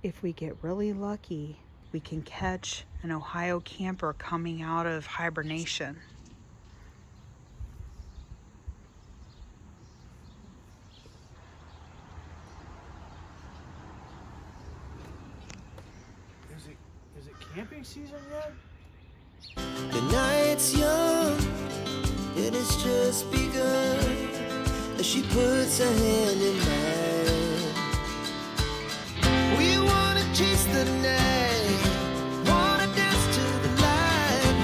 If we get really lucky, we can catch an Ohio camper coming out of hibernation. Is it camping season yet? The night's young, it has just begun. As she puts her hand in mine, we wanna chase the night, wanna dance to the light,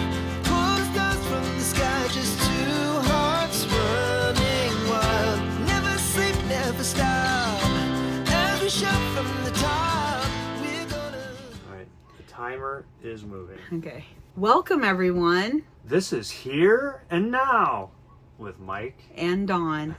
pull the stars from the sky, just two hearts running wild. Never sleep, never stop, as we shout from the top, we're gonna... All right, the timer is moving. Okay. Welcome, everyone. This is Here and Now with Mike and Dawn.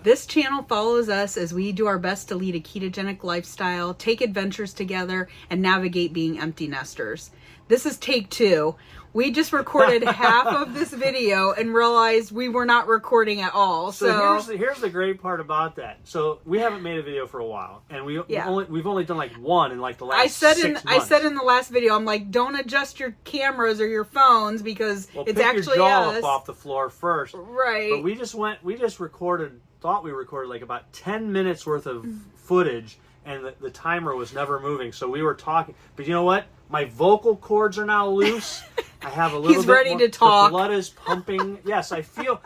This channel follows us as we do our best to lead a ketogenic lifestyle, take adventures together, and navigate being empty nesters. This is take 2. We just recorded half of this video and realized we were not recording at all. So here's the great part about that. So we haven't made a video for a while, and we've only done like one in like the last 6 months. I said in the last video, I'm like, don't adjust your cameras or your phones because it's pick actually your jaw us. up off the floor first. Right. But we just thought we recorded like about 10 minutes worth of footage, and the timer was never moving. So we were talking, but you know what? My vocal cords are now loose. I have a little He's bit ready more, to talk. The blood is pumping. Yes, I feel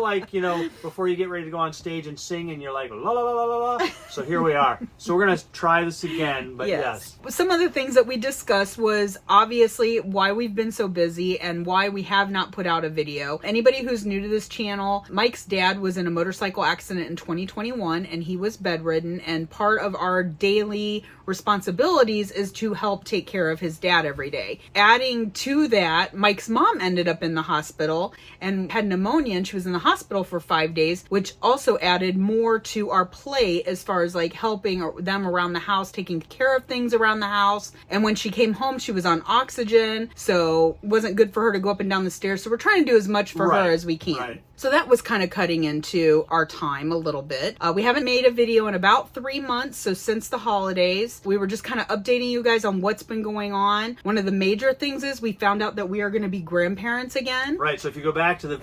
like, you know, before you get ready to go on stage and sing and you're like, la la la la la la. So here we are. So we're going to try this again, but yes. Some of the things that we discussed was obviously why we've been so busy and why we have not put out a video. Anybody who's new to this channel, Mike's dad was in a motorcycle accident in 2021 and he was bedridden, and part of our daily responsibilities is to help take care of his dad every day. Adding to that, Mike's mom ended up in the hospital and had pneumonia, and she was in the hospital for 5 days, which also added more to our plate as far as like helping them around the house, taking care of things around the house. And when she came home, she was on oxygen, so it wasn't good for her to go up and down the stairs. So we're trying to do as much for her as we can. Right. So that was kind of cutting into our time a little bit. We haven't made a video in about 3 months, so since the holidays. We were just kind of updating you guys on what's been going on. One of the major things is we found out that we are going to be grandparents again. Right, so if you go back to the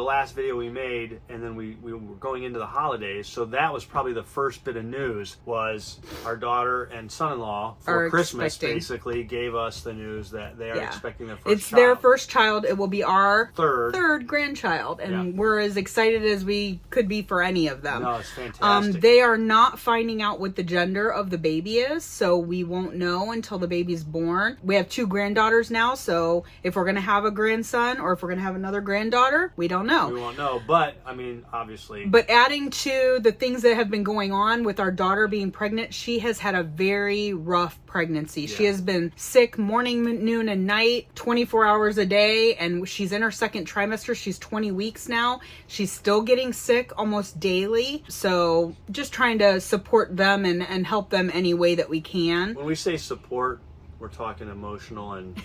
last video we made, and then we were going into the holidays, so that was probably the first bit of news, was our daughter and son-in-law for Christmas basically gave us the news that they are expecting their first child. It's their first child. It will be our third grandchild, and we're as excited as we could be for any of them. No, it's fantastic. They are not finding out what the gender of the baby is, so we won't know until the baby's born. We have 2 granddaughters now, so if we're going to have a grandson or if we're going to have another granddaughter, we don't know. We won't know, but I mean, obviously. But adding to the things that have been going on with our daughter being pregnant, she has had a very rough pregnancy. She has been sick morning, noon, and night, 24 hours a day, and she's in her 2nd trimester. She's 20 weeks now. She's still getting sick almost daily. So just trying to support them and help them any way that we can. When we say support, we're talking emotional and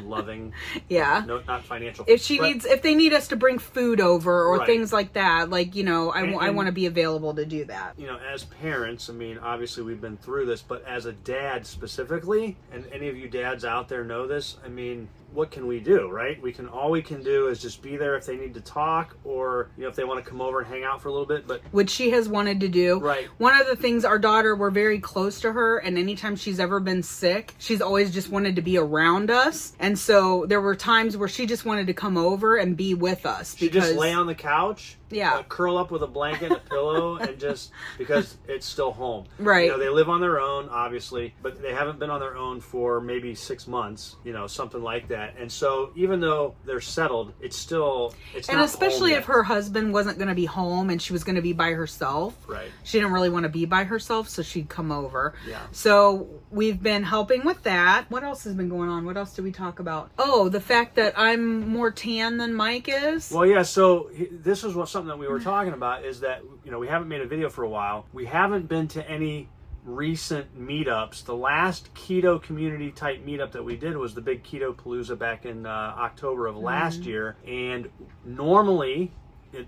loving. Yeah. No, not financial. If they need us to bring food over or Right. things like that, like, you know, I want to be available to do that. You know, as parents, I mean, obviously we've been through this, but as a dad specifically, and any of you dads out there know this, I mean, what can we do, right? All we can do is just be there if they need to talk, or, you know, if they want to come over and hang out for a little bit, but which she has wanted to do. Right. One of the things, our daughter, we're very close to her, and anytime she's ever been sick, she's always just wanted to be around us. And so there were times where she just wanted to come over and be with us. She just lay on the couch, Yeah. curl up with a blanket and a pillow, and just, because it's still home. Right. You know, they live on their own, obviously, but they haven't been on their own for maybe 6 months, you know, something like that. And so even though they're settled, it's and not especially home if yet. her husband wasn't going to be home and she was going to be by herself. Right. She didn't really want to be by herself, so she'd come over. Yeah. So we've been helping with that. What else has been going on? What else did we talk about? Oh, the fact that I'm more tan than Mike is. Well, yeah, so this is something that we were talking about, is that, you know, we haven't made a video for a while. We haven't been to any recent meetups. The last keto community type meetup that we did was the big Keto Palooza back in October of last year. And normally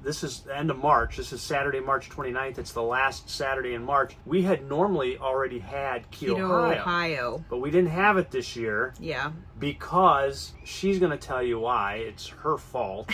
this is the end of March. This is Saturday, March 29th. It's the last Saturday in March. We had normally already had Keto Ohio, but we didn't have it this year. Yeah. Because she's going to tell you why. It's her fault.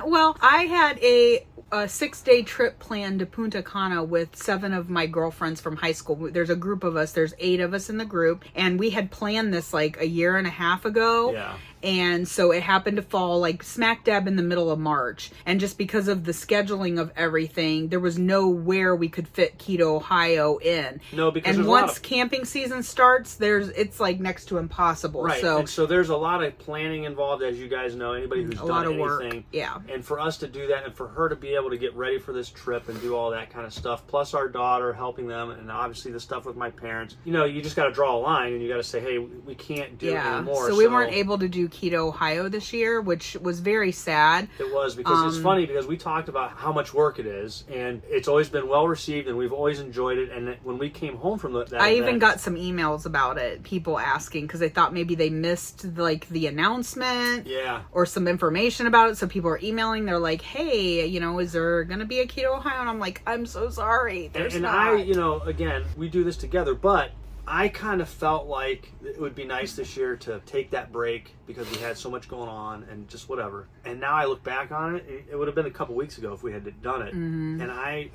Well, I had a 6-day trip planned to Punta Cana with 7 of my girlfriends from high school. There's a group of us. There's 8 of us in the group. And we had planned this like a year and a half ago. Yeah. And so it happened to fall like smack dab in the middle of March. And just because of the scheduling of everything, there was nowhere we could fit Keto Ohio in. No, because and once camping season starts, it's like next to impossible. Right. And so there's a lot of planning involved, as you guys know, anybody who's done lot of anything. Work. Yeah. And for us to do that and for her to be able to get ready for this trip and do all that kind of stuff, plus our daughter helping them and obviously the stuff with my parents, you just got to draw a line and you got to say, hey, we can't do it anymore. So we weren't able to do Keto Ohio this year, which was very sad. It was, because it's funny because we talked about how much work it is, and it's always been well received, and we've always enjoyed it. And when we came home from that I event, even got some emails about it, people asking because they thought maybe they missed like the announcement, or some information about it. So people are emailing. They're like, "Hey, is there going to be a Keto Ohio?" And I'm like, "I'm so sorry, there's not." I, again, we do this together, but I kind of felt like it would be nice this year to take that break because we had so much going on and just whatever. And now I look back on it, it would have been a couple weeks ago if we had done it. Mm-hmm. And I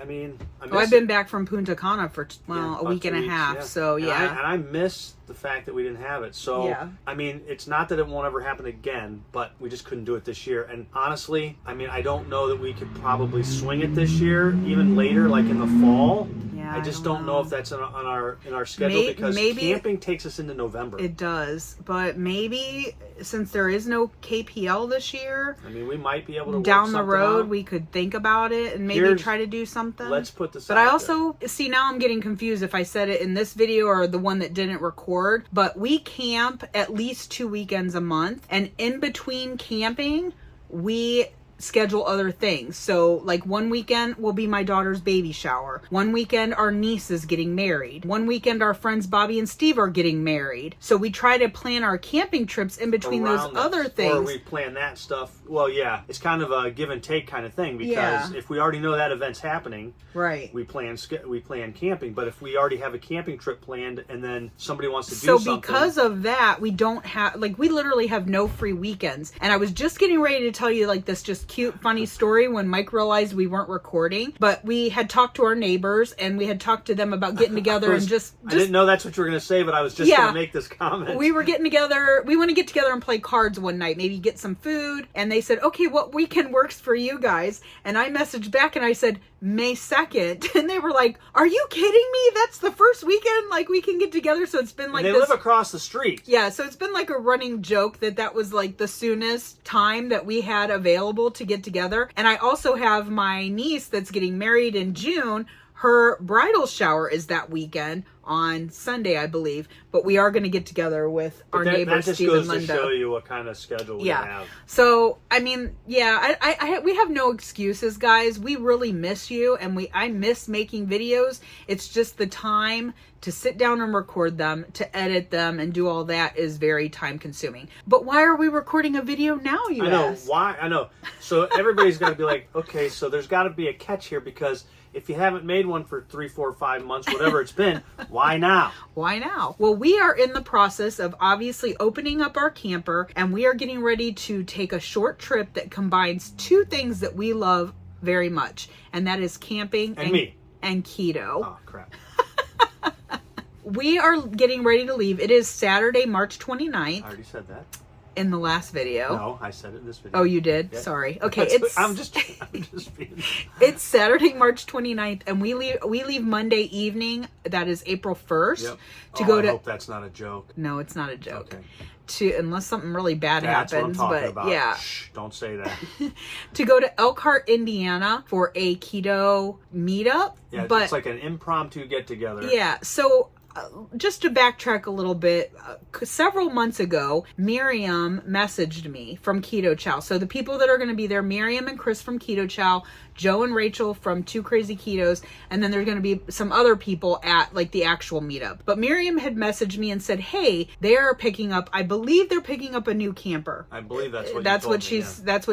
I've been back from Punta Cana for a week and a half. Yeah. So and I miss the fact that we didn't have it. So it's not that it won't ever happen again, but we just couldn't do it this year. And honestly, I don't know that we could probably swing it this year, even later, like in the fall. Yeah, I just don't know if that's in our schedule because camping takes us into November. It does, but maybe since there is no KPL this year, we might be able to down the road we could think about it and maybe try to do something. Let's put this. But I also see now I'm getting confused if I said it in this video or the one that didn't record. But we camp at least 2 weekends a month, and in between camping, we schedule other things. So like one weekend will be my daughter's baby shower. One weekend our niece is getting married. One weekend our friends Bobby and Steve are getting married. So we try to plan our camping trips in between those other things. Or we plan that stuff. Well, yeah, it's kind of a give and take kind of thing because if we already know that event's happening, right, we plan camping. But if we already have a camping trip planned and then somebody wants to do something. So because of that, we don't have, we literally have no free weekends. And I was just getting ready to tell you this just cute, funny story when Mike realized we weren't recording, but we had talked to our neighbors and we had talked to them about getting together I didn't know that's what you were going to say, but I was just going to make this comment. We were getting together. We want to get together and play cards one night, maybe get some food. And they said, okay, what weekend works for you guys? And I messaged back and I said, May 2nd. And they were like, are you kidding me? That's the first weekend we can get together. So it's been they live across the street. Yeah. So it's been a running joke that was the soonest time that we had available to get together. And I also have my niece that's getting married in June. Her bridal shower is that weekend on Sunday, I believe. But we are going to get together with our neighbors, Steve and Linda. That just goes to show you what kind of schedule we have. So, we have no excuses, guys. We really miss you, and I miss making videos. It's just the time to sit down and record them, to edit them, and do all that is very time consuming. But why are we recording a video now, you ask? Why? I know. So everybody's got to be like, okay, so there's got to be a catch here because if you haven't made one for 3, 4, 5 months, whatever it's been, why now? Why now? Well, we are in the process of obviously opening up our camper, and we are getting ready to take a short trip that combines 2 things that we love very much, and that is camping and keto. Oh, crap. We are getting ready to leave. It is Saturday, March 29th. I already said that. In the last video. No, I said it in this video. Oh, you did? Yeah. Sorry. Okay, I'm just being... It's Saturday, March 29th, and we leave Monday evening. That is April 1st. Yep. I hope that's not a joke. No, it's not a joke. Okay. Unless something really bad happens. What I'm talking about. Yeah. Shh, don't say that. To go to Elkhart, Indiana for a keto meetup. Yeah, it's like an impromptu get together. Yeah. So just to backtrack a little bit, several months ago, Miriam messaged me from Keto Chow. So the people that are going to be there, Miriam and Chris from Keto Chow Joe and Rachel from Two Crazy Ketos, and then there's going to be some other people at like the actual meetup. But Miriam had messaged me and said, hey, they're picking up, I believe they're picking up a new camper. I believe that's what that's what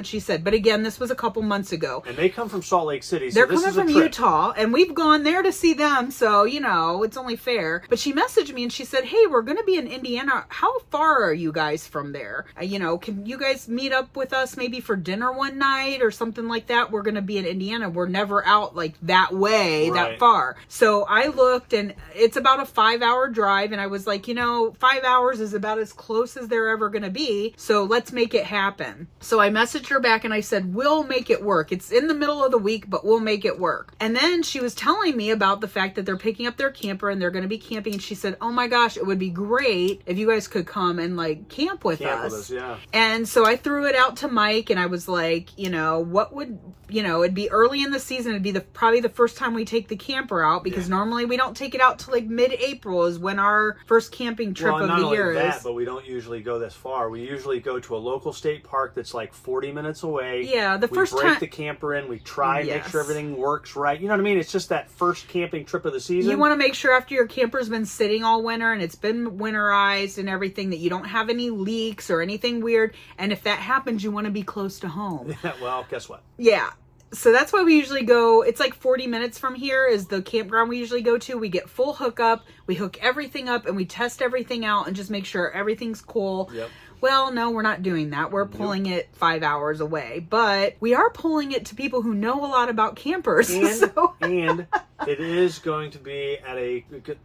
she said. But again, this was a couple months ago. And they come from Salt Lake City. So they're this coming is a from trip. Utah, and we've gone there to see them, so you know it's only fair. But she messaged me and she said, hey, we're going to be in Indiana. How far are you guys from there? You know, can you guys meet up with us maybe for dinner one night or something like that? We're going to be in Indiana. We're never out like that way, that far. So I looked, and it's about a 5-hour drive, and I was like, you know, 5 hours is about as close as they're ever going to be, so let's make it happen. So I messaged her back and I said, we'll make it work. It's in the middle of the week, but we'll make it work. And then she was telling me about the fact that they're picking up their camper and they're going to be camping, and she said, oh my gosh, it would be great if you guys could come and like camp with us. Yeah. And so I threw it out to Mike, and I was like, you know, what would, you know, it'd be early in the season. It'd be probably the first time we take the camper out, because normally we don't take it out till like mid-April is when our first camping trip of the year is. But we don't usually go this far. We usually go to a local state park that's like 40 minutes away. Yeah, the first time we break time the camper in, we try and make sure everything works right. You know what I mean? It's just that first camping trip of the season. You want to make sure after your camper's been sitting all winter and it's been winterized and everything that you don't have any leaks or anything weird. And if that happens, you want to be close to home. Yeah, well, guess what? Yeah. So that's why we usually go. It's like 40 minutes from here is the campground we usually go to. We get full hookup. We hook everything up and we test everything out and just make sure everything's cool. Yep. Well, no, we're not doing that. We're pulling it 5 hours away, but we are pulling it to people who know a lot about campers. And it is going to be at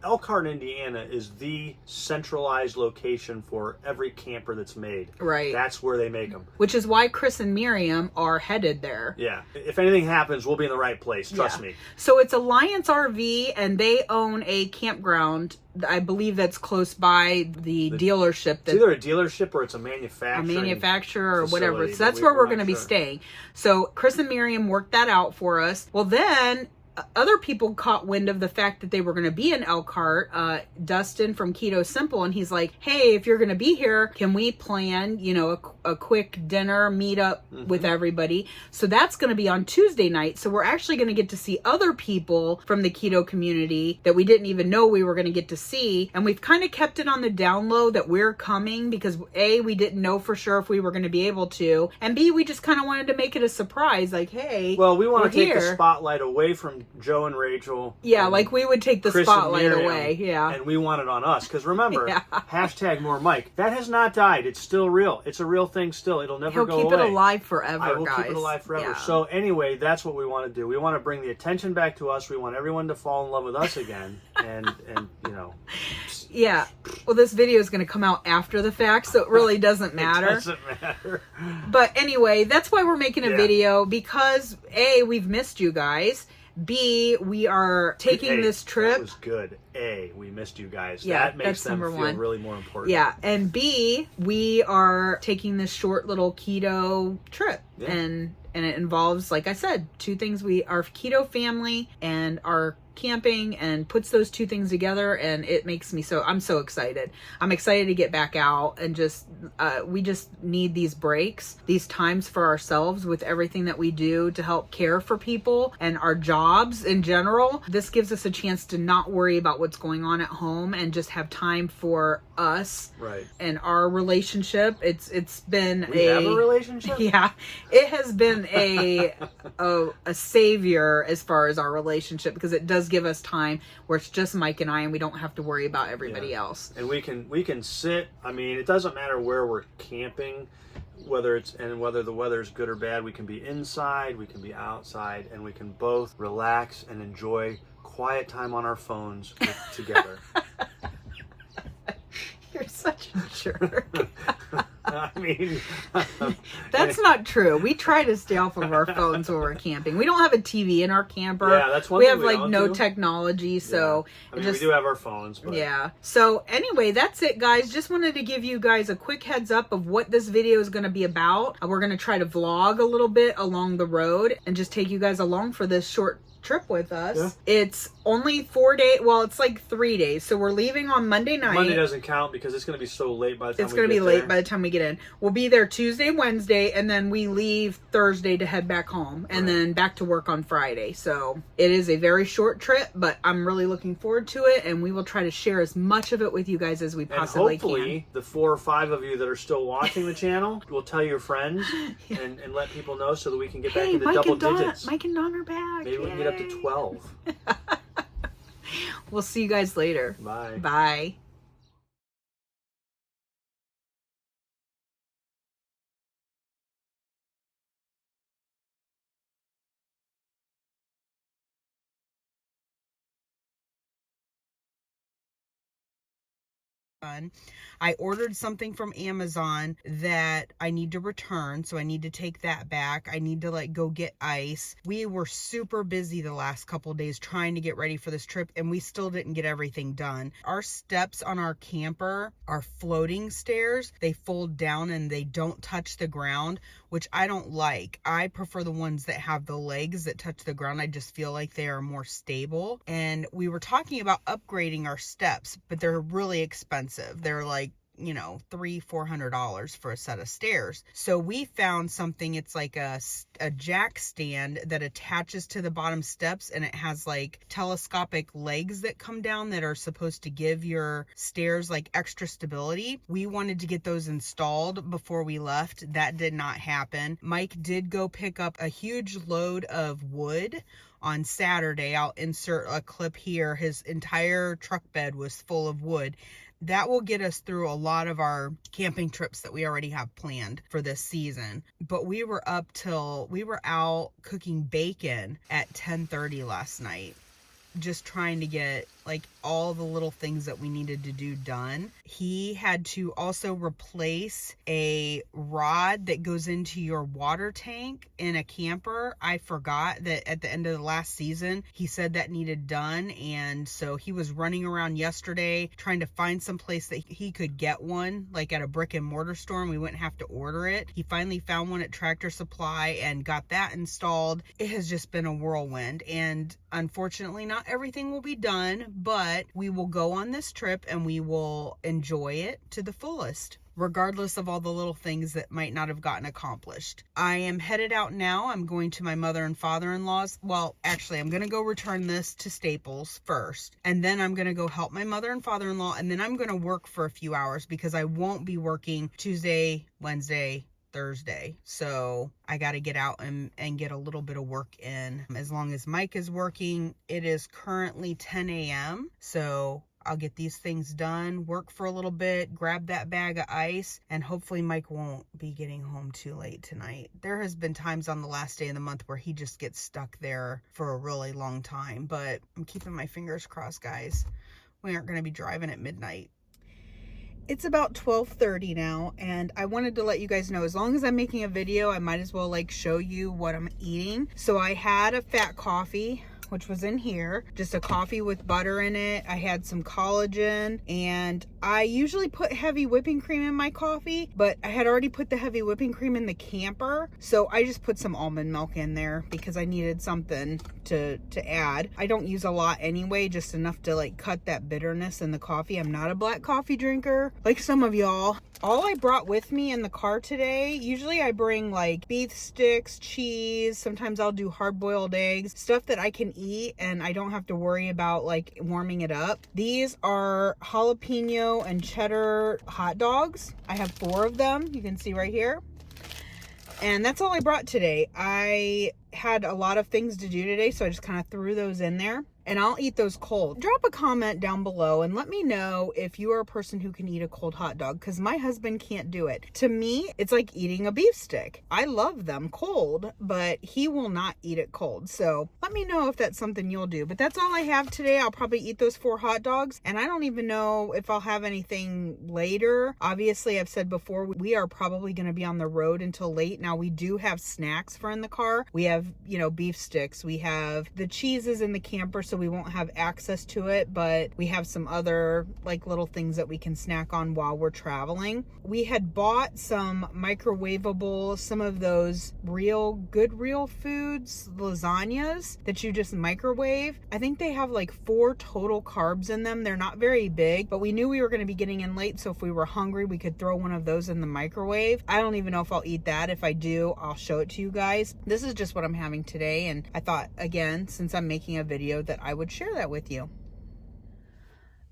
Elkhart, Indiana is the centralized location for every camper that's made. Right. That's where they make them. Which is why Chris and Miriam are headed there. Yeah. If anything happens, we'll be in the right place. Trust me. So it's Alliance RV, and they own a campground. I believe that's close by the dealership. It's either a dealership or it's a manufacturer or whatever. So that's where we're going to be staying. So Chris and Miriam worked that out for us. Well, then other people caught wind of the fact that they were going to be in Elkhart. Dustin from Keto Simple, and he's like, hey, if you're going to be here, can we plan, you know, a quick dinner meetup with everybody? So that's going to be on Tuesday night. So we're actually going to get to see other people from the keto community that we didn't even know we were going to get to see. And we've kind of kept it on the down low that we're coming because A, we didn't know for sure if we were going to be able to, and B, we just kind of wanted to make it a surprise, like, hey, well, we want to take the spotlight away from Joe and Rachel. Yeah, like we would take the Chris spotlight away. Yeah. And we want it on us. Because remember, hashtag more Mike. That has not died. It's still real. It's a real thing still. It'll never go away. He'll keep it alive forever, I will guys. keep it alive forever. Yeah. So anyway, that's what we want to do. We want to bring the attention back to us. We want everyone to fall in love with us again. and you know. Yeah. Well, this video is going to come out after the fact, so it really doesn't matter. It doesn't matter. But anyway, that's why we're making a video, because A, we've missed you guys. B, we are taking this trip. That was good. A, we missed you guys. Yeah, that makes them feel really more important. Yeah, and B, we are taking this short little keto trip. Yeah. And it involves, like I said, two things. Our keto family and our camping, and puts those two things together, and it makes me I'm so excited. I'm excited to get back out and just we just need these breaks, these times for ourselves with everything that we do to help care for people and our jobs in general. This gives us a chance to not worry about what's going on at home and just have time for us, right, and our relationship. It's been we have a relationship. Yeah, it has been a savior as far as our relationship, because it does give us time where it's just Mike and I, and we don't have to worry about everybody else. And we can sit. I mean, it doesn't matter where we're camping, whether the weather's good or bad. We can be inside, we can be outside, and we can both relax and enjoy quiet time on our phones together. You're such a jerk. I mean, that's not true. We try to stay off of our phones when we're camping. We don't have a TV in our camper. Yeah, that's one we thing have like no technology, so I mean, we do have our phones, but yeah. So anyway, that's it, guys. Just wanted to give you guys a quick heads up of what this video is going to be about. We're going to try to vlog a little bit along the road and just take you guys along for this short trip with us. Yeah. It's only 4 days. Well, it's like 3 days. So we're leaving on Monday night. Monday doesn't count because it's going to be so late by the time it's going to be late by the time we get in. We'll be there Tuesday, Wednesday, and then we leave Thursday to head back home and then back to work on Friday. So it is a very short trip, but I'm really looking forward to it, and we will try to share as much of it with you guys as we possibly can. And hopefully the 4 or 5 of you that are still watching the channel will tell your friends and let people know so that we can get back into double digits. Mike and Dawn are back. Maybe we can get up to 12. We'll see you guys later. Bye. Bye. I ordered something from Amazon that I need to return, so I need to take that back. I need to go get ice. We were super busy the last couple days trying to get ready for this trip, and we still didn't get everything done. Our steps on our camper are floating stairs. They fold down and they don't touch the ground, which I don't like. I prefer the ones that have the legs that touch the ground. I just feel like they are more stable. And we were talking about upgrading our steps, but they're really expensive. They're like, $300-400 for a set of stairs. So we found something. It's like a jack stand that attaches to the bottom steps, and it has like telescopic legs that come down that are supposed to give your stairs like extra stability. We wanted to get those installed before we left. That did not happen. Mike did go pick up a huge load of wood on Saturday. I'll insert a clip here. His entire truck bed was full of wood. That will get us through a lot of our camping trips that we already have planned for this season. But we were out cooking bacon at 10:30 last night, just trying to get like all the little things that we needed to do done. He had to also replace a rod that goes into your water tank in a camper. I forgot that at the end of the last season, he said that needed done. And so he was running around yesterday trying to find some place that he could get one, like at a brick and mortar store, and we wouldn't have to order it. He finally found one at Tractor Supply and got that installed. It has just been a whirlwind, and unfortunately not everything will be done, but we will go on this trip and we will enjoy it to the fullest, regardless of all the little things that might not have gotten accomplished. I am headed out now. I'm going to my mother and father-in-law's. Well, actually, I'm going to go return this to Staples first, and then I'm going to go help my mother and father-in-law, and then I'm going to work for a few hours because I won't be working Tuesday, Wednesday, Thursday. So I got to get out and get a little bit of work in. As long as Mike is working, it is currently 10 a.m. So I'll get these things done, work for a little bit, grab that bag of ice, and hopefully Mike won't be getting home too late tonight. There has been times on the last day of the month where he just gets stuck there for a really long time, but I'm keeping my fingers crossed, guys. We aren't going to be driving at midnight. It's about 12:30 now, and I wanted to let you guys know, as long as I'm making a video, I might as well show you what I'm eating. So I had a fat coffee, which was in here, just a coffee with butter in it. I had some collagen, and I usually put heavy whipping cream in my coffee, but I had already put the heavy whipping cream in the camper, so I just put some almond milk in there because I needed something to add. I don't use a lot anyway, just enough to cut that bitterness in the coffee. I'm not a black coffee drinker like some of y'all. All I brought with me in the car today, usually I bring beef sticks, cheese, sometimes I'll do hard-boiled eggs, stuff that I can eat and I don't have to worry about warming it up. These are jalapeno and cheddar hot dogs. I have 4 of them, you can see right here. And that's all I brought today. I had a lot of things to do today, so I just kind of threw those in there. And I'll eat those cold. Drop a comment down below and let me know if you are a person who can eat a cold hot dog, because my husband can't do it. To me, it's like eating a beef stick. I love them cold, but he will not eat it cold. So let me know if that's something you'll do. But that's all I have today. I'll probably eat those 4 hot dogs, and I don't even know if I'll have anything later. Obviously, I've said before, we are probably going to be on the road until late. Now, we do have snacks for in the car. We have have, you know, beef sticks. We have the cheeses in the camper, so we won't have access to it, but we have some other like little things that we can snack on while we're traveling. We had bought some microwavable, some of those real foods, lasagnas that you just microwave. I think they have like 4 total carbs in them. They're not very big, but we knew we were going to be getting in late, so if we were hungry, we could throw one of those in the microwave. I don't even know if I'll eat that. If I do, I'll show it to you guys. This is just what I'm having today, and I thought, again, since I'm making a video, that I would share that with you.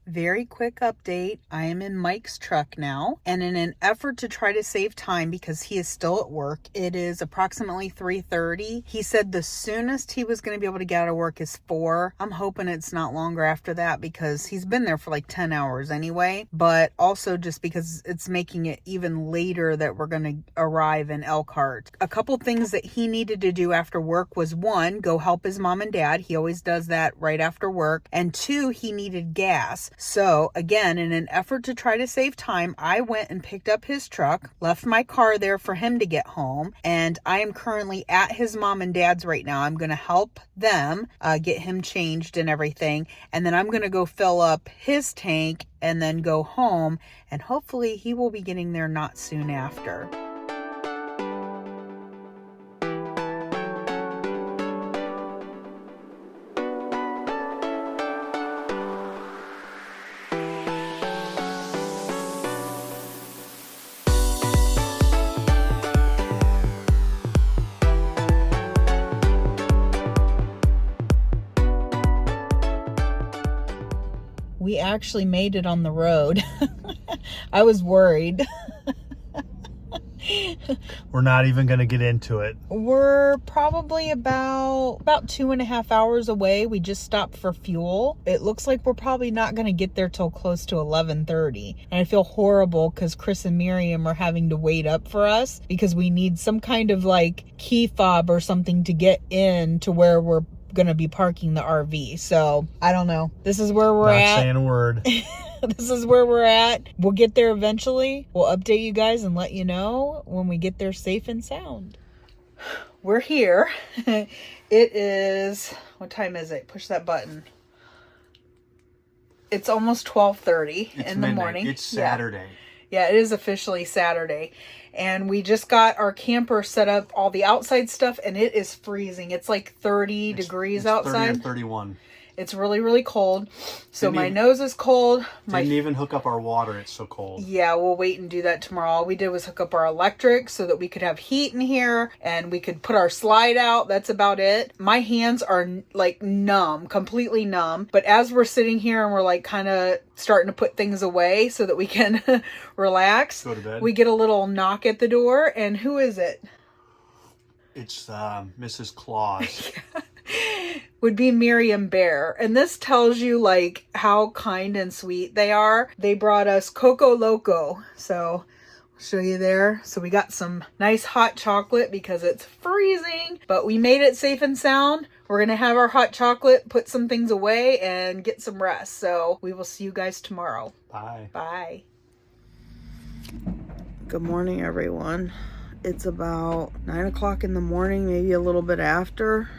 Very quick update. I am in Mike's truck now, and in an effort to try to save time because he is still at work, it is approximately 3:30. He said the soonest he was going to be able to get out of work is 4. I'm hoping it's not longer after that because he's been there for like 10 hours anyway, but also just because it's making it even later that we're going to arrive in Elkhart. A couple things that he needed to do after work was 1, go help his mom and dad. He always does that right after work. And 2, he needed gas. So again, in an effort to try to save time, I went and picked up his truck, left my car there for him to get home, and I am currently at his mom and dad's right now. I'm going to help them get him changed and everything, and then I'm going to go fill up his tank and then go home, and hopefully he will be getting there not soon after. We actually made it on the road. I was worried. We're not even going to get into it. We're probably about 2.5 hours away. We just stopped for fuel. It looks like we're probably not going to get there till close to 11:30. And I feel horrible because Chris and Miriam are having to wait up for us because we need some kind of like key fob or something to get in to where we're gonna be parking the RV. So I don't know. This is where we're at. Not saying a word. This is where we're at. We'll get there eventually. We'll update you guys and let you know when we get there safe and sound. We're here. It is, what time is it? Push that button. It's almost 12:30 in the morning. It's Saturday. Yeah, it is officially Saturday. And we just got our camper set up, all the outside stuff, and it is freezing. It's like 30 degrees outside. 30 or 31. It's really, really cold. So my nose is cold. Didn't even hook up our water. It's so cold. Yeah, we'll wait and do that tomorrow. All we did was hook up our electric so that we could have heat in here and we could put our slide out. That's about it. My hands are like numb, completely numb. But as we're sitting here and we're like kind of starting to put things away so that we can relax, go to bed. We get a little knock at the door. And who is it? It's Mrs. Claus. Would be Miriam Bear. And this tells you like how kind and sweet they are. They brought us Coco Loco. So I'll show you there. So we got some nice hot chocolate because it's freezing, but we made it safe and sound. We're going to have our hot chocolate, put some things away and get some rest. So we will see you guys tomorrow. Bye. Bye. Good morning, everyone. It's about 9 o'clock in the morning, maybe a little bit after.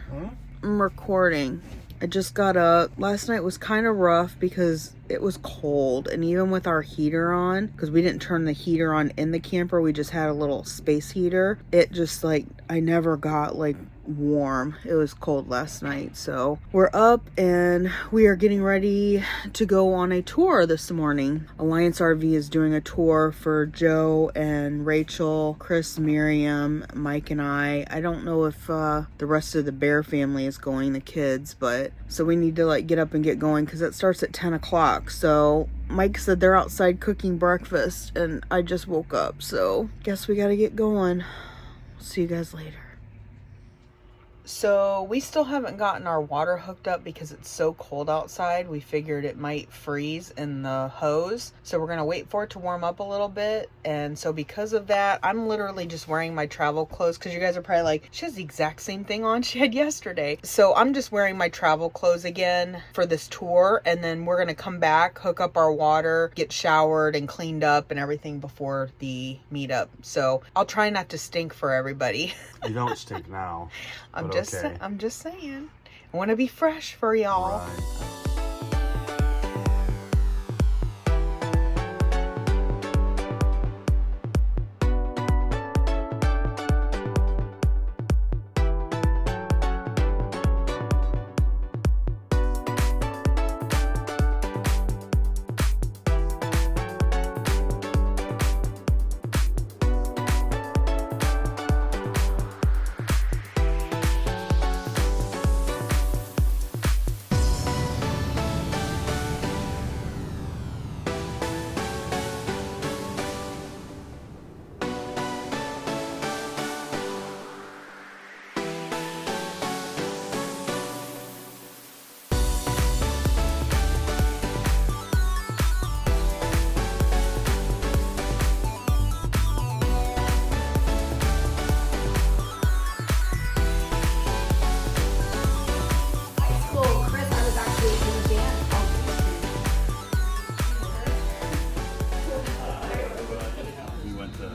I'm recording. I just got up. Last night was kind of rough because it was cold, and even with our heater on, because we didn't turn the heater on in the camper, we just had a little space heater. It just like, I never got like warm. It was cold last night. So we're up and we are getting ready to go on a tour this morning. Alliance RV is doing a tour for Joe and Rachel, Chris, Miriam, Mike, and I. I don't know if the rest of the Bear family is going, the kids, but so we need to like get up and get going because it starts at 10 o'clock. So Mike said they're outside cooking breakfast and I just woke up, so guess we gotta get going. See you guys later. So we still haven't gotten our water hooked up because it's so cold outside. We figured it might freeze in the hose. So we're going to wait for it to warm up a little bit. And so because of that, I'm literally just wearing my travel clothes because you guys are probably like, she has the exact same thing on she had yesterday. So I'm just wearing my travel clothes again for this tour. And then we're going to come back, hook up our water, get showered and cleaned up and everything before the meetup. So I'll try not to stink for everybody. You don't stink now. I'm okay. I'm just saying. I want to be fresh for y'all. Right.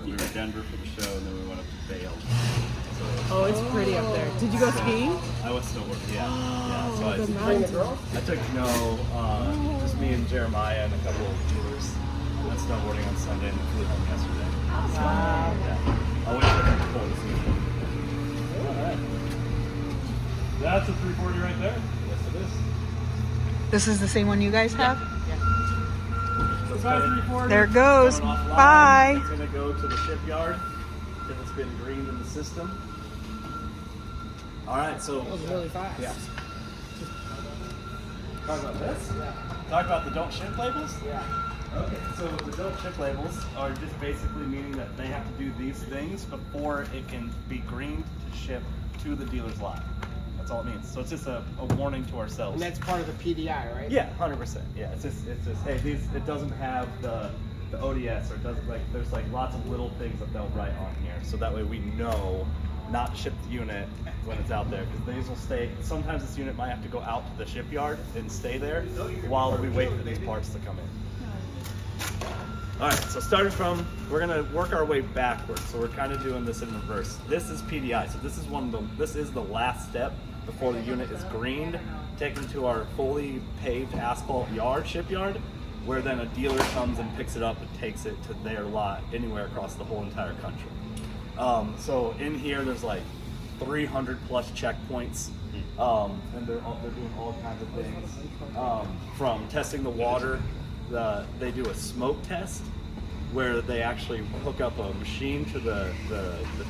We were in Denver for the show, and then we went up to Vail. Oh, it's pretty up there. Did you go skiing? I went snowboarding, yeah. So the I mountains. took just me and Jeremiah and a couple of viewers. I went snowboarding on Sunday and flew home yesterday. Yeah. I went to the cold season. All right. That's a 340 right there. Yes, it is. This is the same one you guys have? So it's got a 340. There it goes. Coming offline. Bye. It's going to go to the shipyard because it's been greened in the system. All right, so That was really fast. yeah. Talk about this? Yeah. Talk about the don't ship labels? Yeah. Okay, so the don't ship labels are just basically meaning that they have to do these things before it can be greened to ship to the dealer's lot. That's all it means. So it's just a warning to ourselves. And that's part of the PDI, right? Yeah, 100%. Yeah, it's just hey, it doesn't have the ODS or it doesn't there's lots of little things that they'll write on here, so that way we know not to ship the unit when it's out there, because these will stay. Sometimes this unit might have to go out to the shipyard and stay there while we wait for these parts to come in. All right, so we're gonna work our way backwards. So we're kind of doing this in reverse. This is PDI, so this is the last step before the unit is greened, taken to our fully paved asphalt shipyard, where then a dealer comes and picks it up and takes it to their lot anywhere across the whole entire country. So in here, there's 300 plus checkpoints, and they're doing all kinds of things, from testing the water. They do a smoke test where they actually hook up a machine to the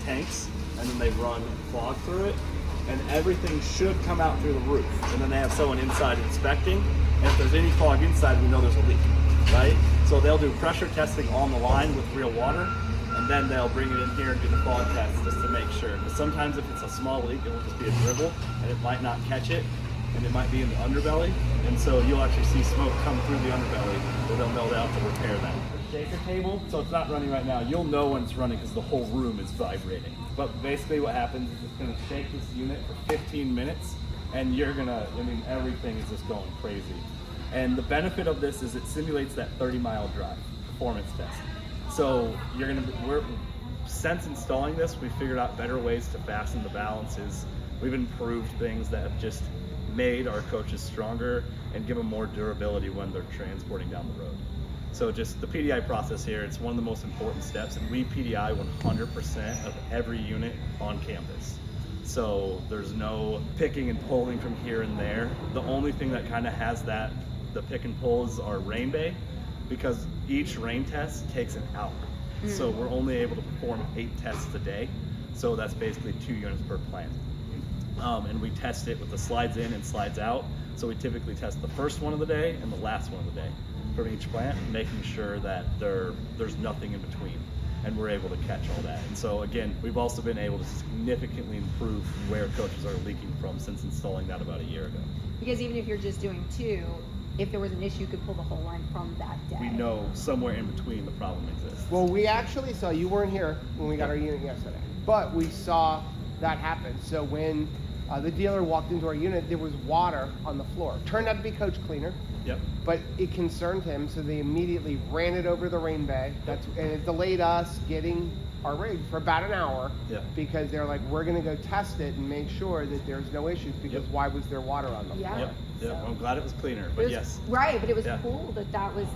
tanks, and then they run fog through it, and everything should come out through the roof. And then they have someone inside inspecting, and if there's any fog inside, we know there's a leak, right? So they'll do pressure testing on the line with real water, and then they'll bring it in here and do the fog test just to make sure. Because sometimes if it's a small leak, it will just be a dribble, and it might not catch it, and it might be in the underbelly, and so you'll actually see smoke come through the underbelly, where they'll melt out to repair that. The shaker table, so it's not running right now. You'll know when it's running because the whole room is vibrating. But basically what happens is it's going to shake this unit for 15 minutes, and everything is just going crazy. And the benefit of this is it simulates that 30-mile drive performance test. So since installing this, we figured out better ways to fasten the balances. We've improved things that have just made our coaches stronger and give them more durability when they're transporting down the road. So just the PDI process here, it's one of the most important steps, and we PDI 100% of every unit on campus. So there's no picking and pulling from here and there. The only thing that kind of has the pick and pull is our rain bay, because each rain test takes an hour. So we're only able to perform 8 tests a day. So that's basically 2 units per plant. And we test it with the slides in and slides out. So we typically test the first one of the day and the last one of the day from each plant, making sure that there's nothing in between, and we're able to catch all that. And so again, we've also been able to significantly improve where coaches are leaking from since installing that about a year ago. Because even if you're just doing 2, if there was an issue, you could pull the whole line from that day. We know somewhere in between the problem exists. Well, we actually saw, you weren't here when we got our unit yesterday, but we saw that happen. So when the dealer walked into our unit, there was water on the floor. Turned out to be coach cleaner. Yep. But it concerned him, so they immediately ran it over the rain bay. And it delayed us getting our rig for about an hour Yeah. because they're like, we're going to go test it and make sure that there's no issues because Yep. why was there water on the Yeah. floor? Yep. Yep. So- I'm glad it was cleaner, It but was, yes. Right, but it was Yeah. cool that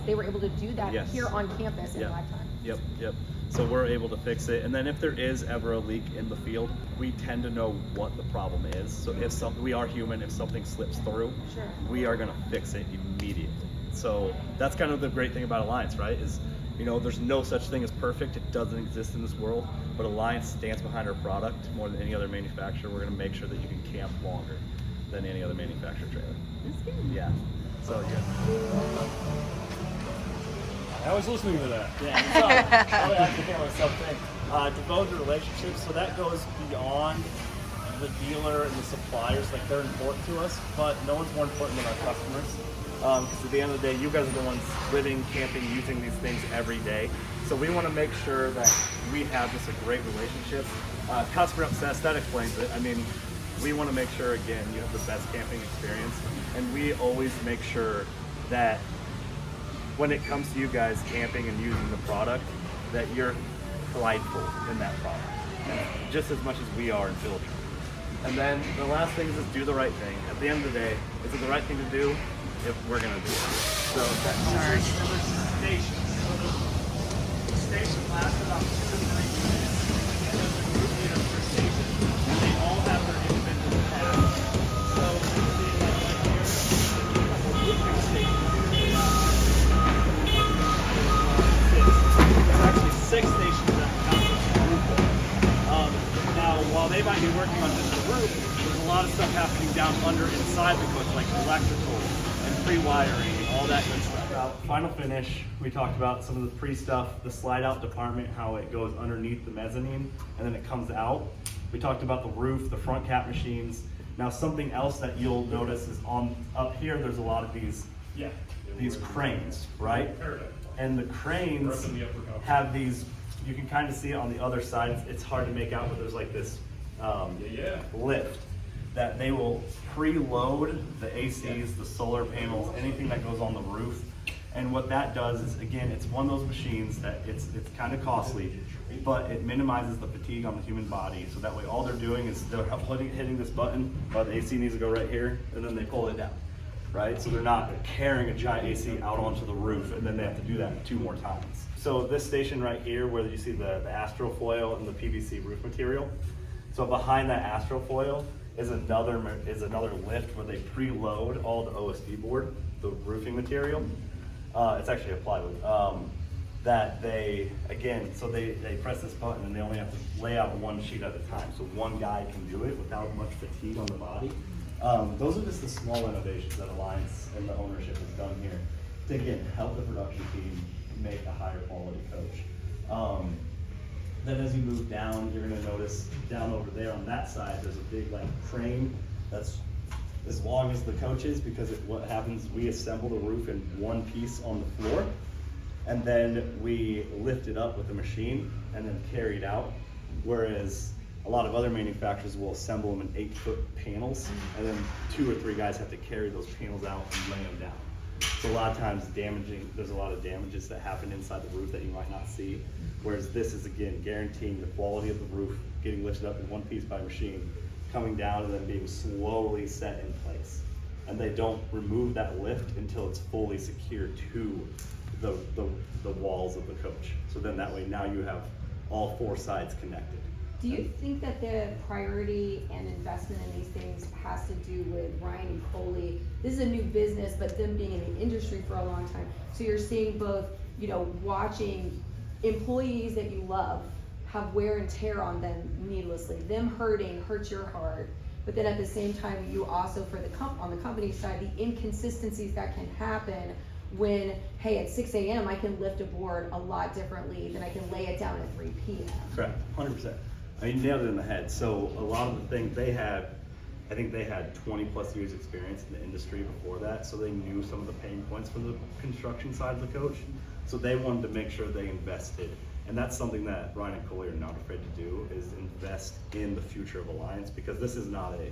they were able to do that Yes. here on campus in Yeah. live time. Yep, yep. So we're able to fix it, and then if there is ever a leak in the field, we tend to know what the problem is. So if we are human, if something slips through, Sure. we are gonna fix it immediately. So that's kind of the great thing about Alliance, right? Is, you know, there's no such thing as perfect. It doesn't exist in this world. But Alliance stands behind our product more than any other manufacturer. We're gonna make sure that you can camp longer than any other manufacturer trailer. That's good. Yeah. So yeah. I was listening to that. Yeah, so I have to hear myself think. Devoted relationships, so that goes beyond the dealer and the suppliers. Like, they're important to us, but no one's more important than our customers. Because at the end of the day, you guys are the ones living, camping, using these things every day. So we want to make sure that we have just a great relationship. Customer obsessed, that explains it. I mean, we want to make sure, again, you have the best camping experience. And we always make sure that when it comes to you guys camping and using the product, that you're prideful in that product, just as much as we are in Philly. And then the last thing is just do the right thing. At the end of the day, is it the right thing to do? If we're gonna do it. So that's station. The station lasts about 2 to 3 minutes, and there's a group leader per station, and they all have their individual tasks. So you see like right here, a couple roofing stations. There's actually 6 stations that count as roofing. Now, while they might be working on just the roof, there's a lot of stuff happening down under inside the coach, like electrical and pre-wiring, all that good stuff. Final finish, we talked about some of the pre-stuff, the slide out department, how it goes underneath the mezzanine and then it comes out. We talked about the roof, the front cap machines. Now something else that you'll notice is up here, there's a lot of these cranes, right? And the cranes have these, you can kind of see it on the other side. It's hard to make out, but there's like this lift that they will preload the ACs, the solar panels, anything that goes on the roof. And what that does is, again, it's one of those machines that it's kind of costly, but it minimizes the fatigue on the human body. So that way all they're doing is they're hitting this button, the AC needs to go right here, and then they pull it down, right? So they're not carrying a giant AC out onto the roof, and then they have to do that 2 more times. So this station right here, where you see the astrofoil and the PVC roof material, so behind that astrofoil is another lift where they preload all the OSB board, the roofing material. It's actually a plywood. That they, again, so they press this button and they only have to lay out 1 sheet at a time. So 1 guy can do it without much fatigue on the body. Those are just the small innovations that Alliance and the ownership has done here to, again, help the production team make a higher quality coach. Then as you move down, you're gonna notice down over there on that side, there's a big like crane that's as long as the coach is, because what happens, we assemble the roof in 1 piece on the floor, and then we lift it up with a machine and then carry it out. Whereas a lot of other manufacturers will assemble them in 8-foot panels, and then 2 or 3 guys have to carry those panels out and lay them down. So a lot of times there's a lot of damages that happen inside the roof that you might not see. Whereas this is, again, guaranteeing the quality of the roof, getting lifted up in 1 piece by machine, coming down and then being slowly set in place. And they don't remove that lift until it's fully secured to the walls of the coach. So then that way now you have all 4 sides connected. Do you think that the priority and investment in these things has to do with Ryan and Coley? This is a new business, but them being in the industry for a long time. So you're seeing both, you know, watching employees that you love have wear and tear on them needlessly. Them hurting hurts your heart. But then at the same time, you also, for the on the company side, the inconsistencies that can happen when, hey, at 6 a.m. I can lift a board a lot differently than I can lay it down at 3 p.m. Correct, 100%. I mean, you nailed it in the head. So a lot of the things they had, I think they had 20+ years experience in the industry before that, so they knew some of the pain points from the construction side of the coach. So they wanted to make sure they invested. And that's something that Ryan and Coley are not afraid to do, is invest in the future of Alliance, because this is not a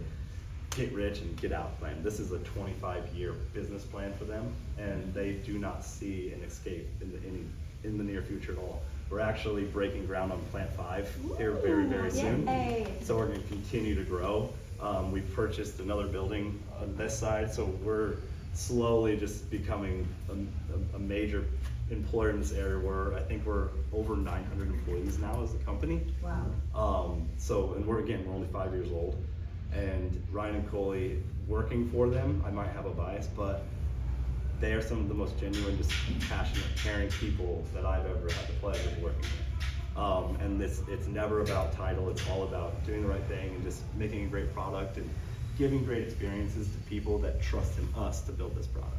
get rich and get out plan. This is a 25-year business plan for them, and they do not see an escape in in the near future at all. We're actually breaking ground on Plant 5 here very, very soon. Yay. So we're going to continue to grow. We purchased another building on this side, so we're slowly just becoming a major employer in this area where I think we're over 900 employees now as a company. Wow. And we're only 5 years old. And Ryan and Coley, working for them, I might have a bias, but they are some of the most genuine, just passionate, caring people that I've ever had the pleasure of working with. And it's never about title, it's all about doing the right thing and just making a great product and giving great experiences to people that trust in us to build this product.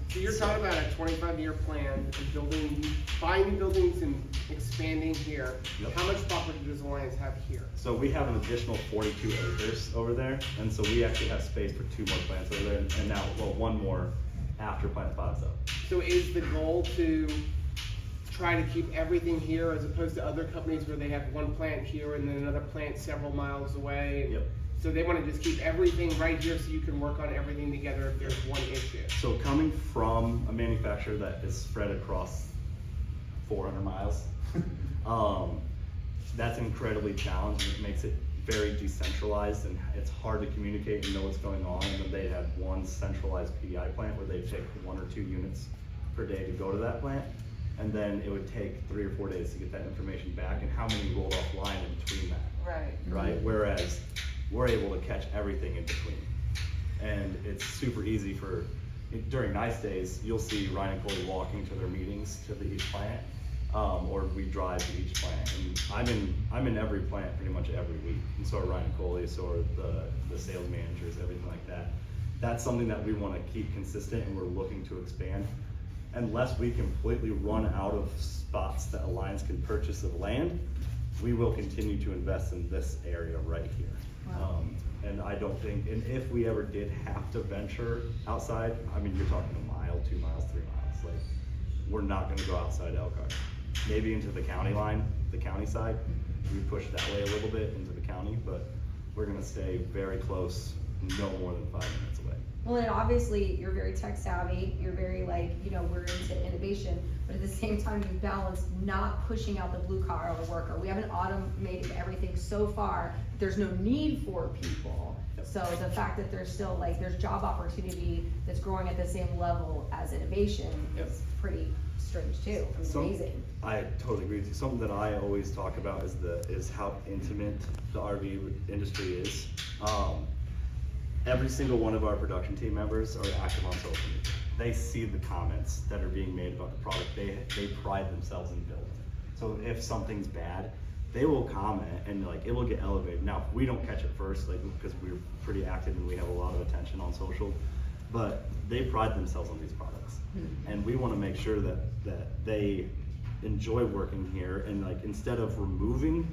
So you're talking about a 25-year plan of buying new buildings and expanding here. Yep. How much property does Alliance have here? So we have an additional 42 acres over there, and so we actually have space for 2 more plants over there, and now, well, 1 more after Plant 5's up. So is the goal to try to keep everything here as opposed to other companies where they have one plant here and then another plant several miles away? Yep. So they want to just keep everything right here so you can work on everything together if there's one issue. So coming from a manufacturer that is spread across 400 miles, that's incredibly challenging. It makes it very decentralized and it's hard to communicate and know what's going on. And then they have one centralized PDI plant where they take 1 or 2 units per day to go to that plant. And then it would take 3 or 4 days to get that information back and how many rolled off line in between that. Right. Whereas we're able to catch everything in between. And it's super easy during nice days, you'll see Ryan and Coley walking to their meetings to each plant, or we drive to each plant. And I'm in every plant pretty much every week. And so are Ryan and Coley, so are the sales managers, everything like that. That's something that we want to keep consistent and we're looking to expand. Unless we completely run out of spots that Alliance can purchase of land, we will continue to invest in this area right here. Wow. And I don't think, and if we ever did have to venture outside, I mean, you're talking 1 mile, 2 miles, 3 miles. Like, we're not going to go outside Elkhart. Maybe into the county line, the county side. We push that way a little bit into the county, but we're going to stay very close, no more than 5 minutes away. Well, and obviously you're very tech savvy, you're very we're into innovation, but at the same time you balance not pushing out the blue collar worker. We haven't automated everything so far, there's no need for people. So the fact that there's still there's job opportunity that's growing at the same level as innovation is pretty strange too. It's amazing. I totally agree with you. Something that I always talk about is how intimate the RV industry is. Every single one of our production team members are active on social media. They see the comments that are being made about the product. They pride themselves in building it. So if something's bad, they will comment and it will get elevated. Now, we don't catch it first, because we're pretty active and we have a lot of attention on social, but they pride themselves on these products. And we want to make sure that they enjoy working here and instead of removing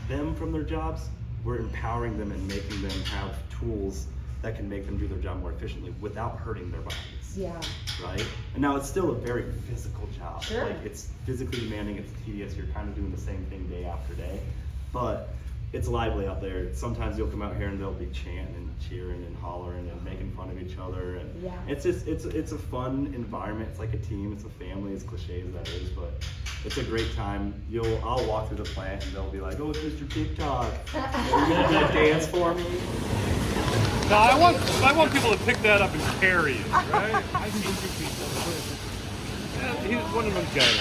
them from their jobs, we're empowering them and making them have tools that can make them do their job more efficiently without hurting their bodies. Yeah. Right? And now it's still a very physical job. Sure. It's physically demanding, it's tedious, you're kind of doing the same thing day after day. But it's lively out there. Sometimes you'll come out here and they'll be chanting and cheering and hollering and making fun of each other. And yeah. It's a fun environment. It's like a team, it's a family, as cliche as that is, but it's a great time. I'll walk through the plant and they'll be like, "Oh, it's Mr. TikTok. Are you gonna dance for me?" No, I want people to pick that up and carry it, right? I've seen 2 people. Yeah, he's one of those guys.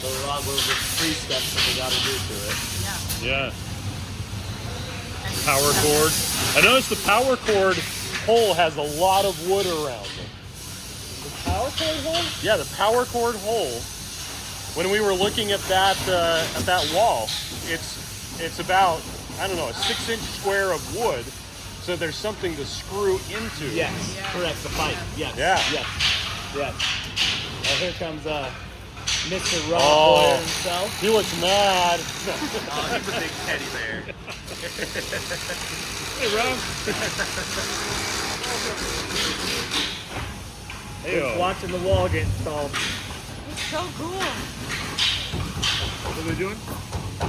So Rob, we're with 3 steps that we got to do to it. Yeah. Power cord. I noticed the power cord hole has a lot of wood around it. The power cord hole? Yeah, the power cord hole. When we were looking at that wall, it's about, I don't know, a 6-inch square of wood. So there's something to screw into. Yes, correct. The pipe. Yes. Yeah. Yes. Well, here comes Mr. Rob Boyer himself. He looks mad. Oh, he's a big teddy bear. Hey, Rob. He's watching the wall get installed. So cool. What are they doing?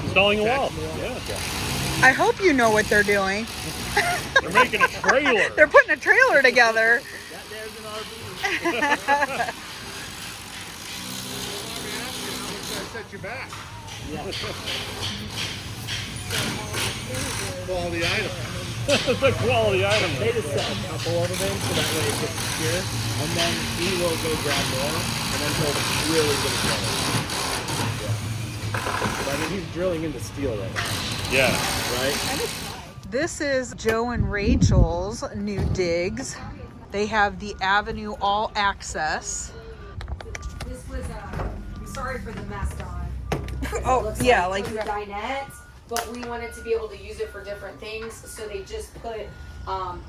Installing a wall. Yeah. I hope you know what they're doing. They're making a trailer. They're putting a trailer together. Set you back. Quality item. It's a quality item. They just set a couple of them in so that way it gets secure, and then he will go grab more, and then he'll really get it going. But I mean, he's drilling into steel right now, Yeah. right? This is Joe and Rachel's new digs. They have the Avenue All Access. This was, sorry for the mess, Don. Oh, It looks yeah, like like it was a dinette, but we wanted to be able to use it for different things, so they just put it on.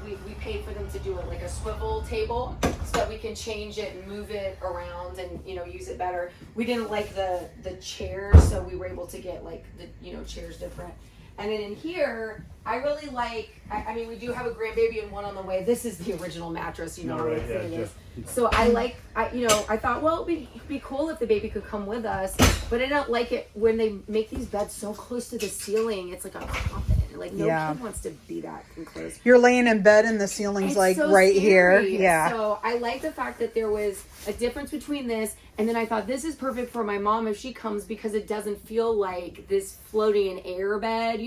We paid for them to do it like a swivel table, so that we can change it and move it around and use it better. We didn't like the chairs, so we were able to get like the chairs different. And then in here, I really like. I mean, we do have a grandbaby and one on the way. This is the original mattress, how Right, thin it yeah, is. So I like. I thought, well, it'd be cool if the baby could come with us, but I don't like it when they make these beds so close to the ceiling. It's like a coffin. Like no kid wants to be that close. you're laying in bed and the ceiling's It's like so right here. scary. Yeah. So I like the fact that there was a difference between this, and then I thought this is perfect for my mom if she comes, because it doesn't feel like this floating in air bed.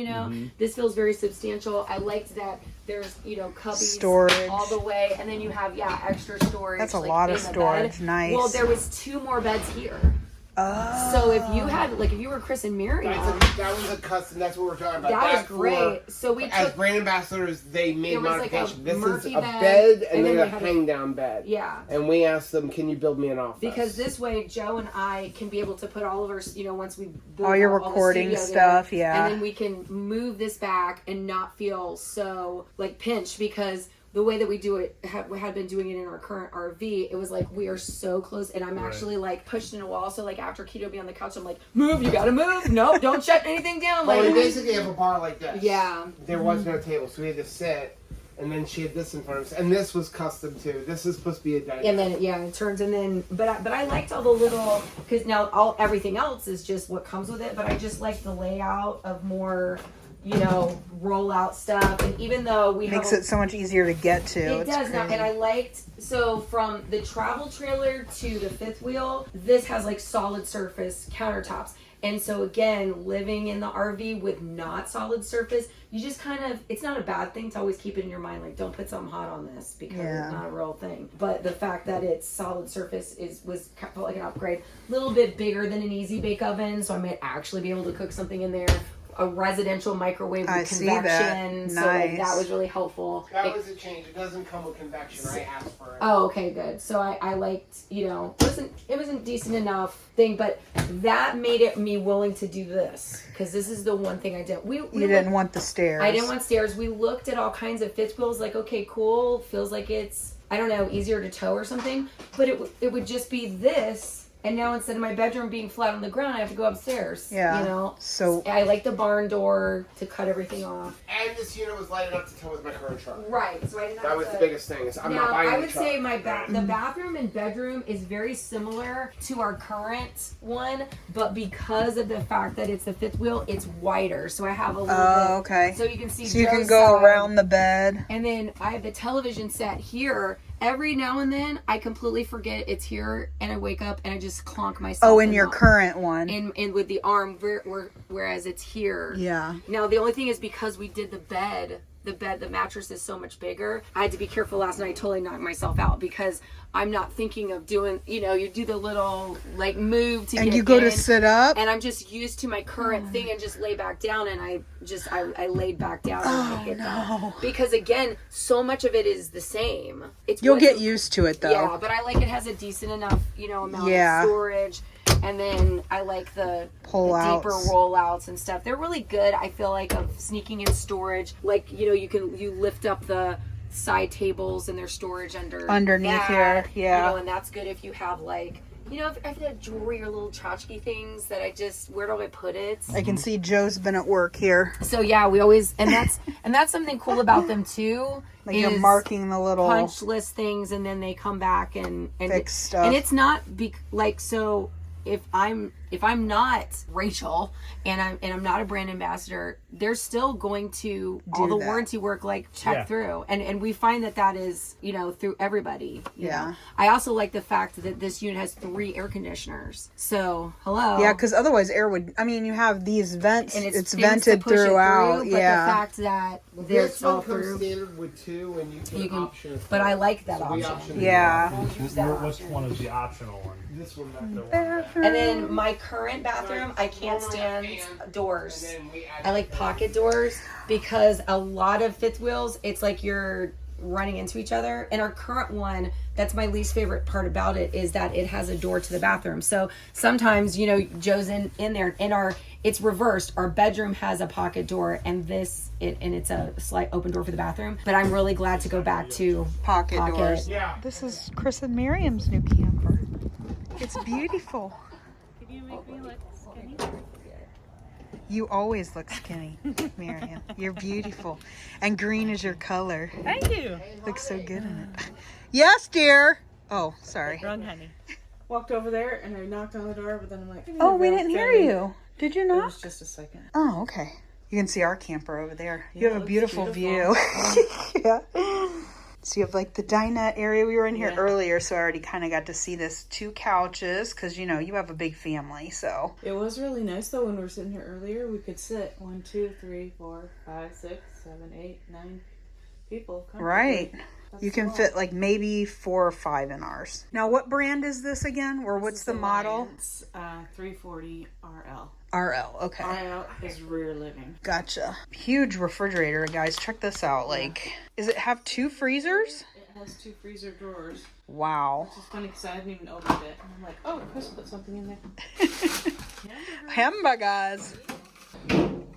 This feels very substantial. I liked that there's cubbies Storage. all the way, and then you have extra storage. That's a like, lot of in the storage. bed. Nice. Well, there was 2 more beds here. Oh. So if you had if you were Chris and Miriam, That was a custom. That's what we're talking about. that was great. So we as took brand ambassadors, they made There was like a modifications. This is Murphy a bed, bed and and then then a we had a- hang down bed. yeah. And we asked them, "Can you build me an office?" Because this way, Joe and I can be able to put all of our, once we build All your out the recording studio stuff, there, yeah. and then we can move this back and not feel so like pinched, because the way that we do it, we had been doing it in our current RV, it was like we are so close, and I'm actually like pushed in a wall. So like after Keto be on the couch, I'm like, move, you gotta move. No, don't shut anything down. Well, Like we basically have a bar like this. Yeah. There was no table, so we had to sit, and then she had this in front of us, and this was custom too. This is supposed to be a dining. And then it turns, and then but I liked all the little, because now everything else is just what comes with it, but I just like the layout of more roll out stuff. And even though we Makes have it so much easier to get to. it It's does now, crazy. and I liked, so from the travel trailer to the fifth wheel, this has like solid surface countertops. And so again, living in the RV with not solid surface, you just it's not a bad thing to always keep it in your mind, like don't put something hot on this because it's not a real thing. But the fact that it's solid surface was felt like an upgrade. A little bit bigger than an Easy Bake Oven, so I might actually be able to cook something in there. A residential microwave with see that. convection, so like, that Nice. was really helpful. That was a change. It doesn't come with convection. I asked for it. Oh, okay, good. So I liked, it wasn't decent enough thing, but that made it me willing to do this, because this is the one thing I did. You didn't want the stairs. I didn't want stairs. We looked at all kinds of fifth wheels, like okay, cool, feels like it's easier to tow or something, but it would just be this. And now instead of my bedroom being flat on the ground, I have to go upstairs. Yeah. So I like the barn door to cut everything off. And this unit was light enough to tow with my current truck. Right. So I didn't. That was the biggest thing. Is I'm not Now, buying I a would truck. say the bathroom and bedroom is very similar to our current one, but because of the fact that it's the fifth wheel, it's wider. So I have a little bit. okay. So you can see. So you can Joe's go side. around the bed. And then I have the television set here. Every now and then, I completely forget it's here, and I wake up and I just clonk myself. Oh, in your current one. In with the arm, whereas it's here. Yeah. Now the only thing is, because we did the mattress is so much bigger. I had to be careful last night. I totally knocked myself out because I'm not thinking of doing, you do the little like move to And get you go in, to sit up. and I'm just used to my current thing and just lay back down, and I laid back down and I hit that. Because again, so much of it is the same. You'll get used to it though. Yeah, but I like it has a decent enough, amount Yeah. of storage. And then I like the Pull-outs. deeper rollouts and stuff. They're really good, I feel like, of sneaking in storage. Like, you lift up the side tables and there's storage underneath Here, yeah. And that's good if you have like, You know, if I have jewelry or little tchotchke things that where do I put it? I can see Joe's been at work here. So yeah, we always, and that's something cool about them too. Like you're marking the little punch list things, and then they come back and fix stuff. And it's not so if I'm not Rachel and I'm not a brand ambassador, they're still going to all the warranty work check through, and we find that is through everybody. You know? I also like the fact that this unit has 3 air conditioners. So because otherwise air would. I mean, you have these vents. And it's vented throughout. But the fact that this one comes standard with 2, and you can option. But I like that option. Which one is the optional one? This one back there. And then my current bathroom, I can't stand doors. I like pocket doors because a lot of fifth wheels, it's like you're running into each other. And our current one, that's my least favorite part about it, is that it has a door to the bathroom. So sometimes, Joe's in there, and it's reversed. Our bedroom has a pocket door, and it's a slight open door for the bathroom. But I'm really glad to go back to pocket doors. Yeah. This is Chris and Miriam's new camper. It's beautiful. Can you make me look skinny? You always look skinny, Miriam. You're beautiful. And green is your color. Thank you. Looks so good in it. Yes, dear. Oh, sorry. Wrong, honey. Walked over there and I knocked on the door, but then I'm like, oh, we didn't hear you. Did you It knock? was just a second. Oh, okay. You can see our camper over there. You have a beautiful view. Yeah. So you have the dinette area. We were in here earlier, so I already kind of got to see this. 2 couches, because you have a big family, so. It was really nice though when we were sitting here earlier. We could sit 1, 2, 3, 4, 5, 6, 7, 8, 9 people. Right. You can fit maybe 4 or 5 in ours. Now, what brand is this again? Or what's the model? It's 340 RL. RL, okay. RL is rear living. Gotcha. Huge refrigerator, guys. Check this out. Does it have 2 freezers? It has 2 freezer drawers. Wow. Which is funny because I hadn't even opened it. And I'm like, oh, Chris put something in there. Hamburgers.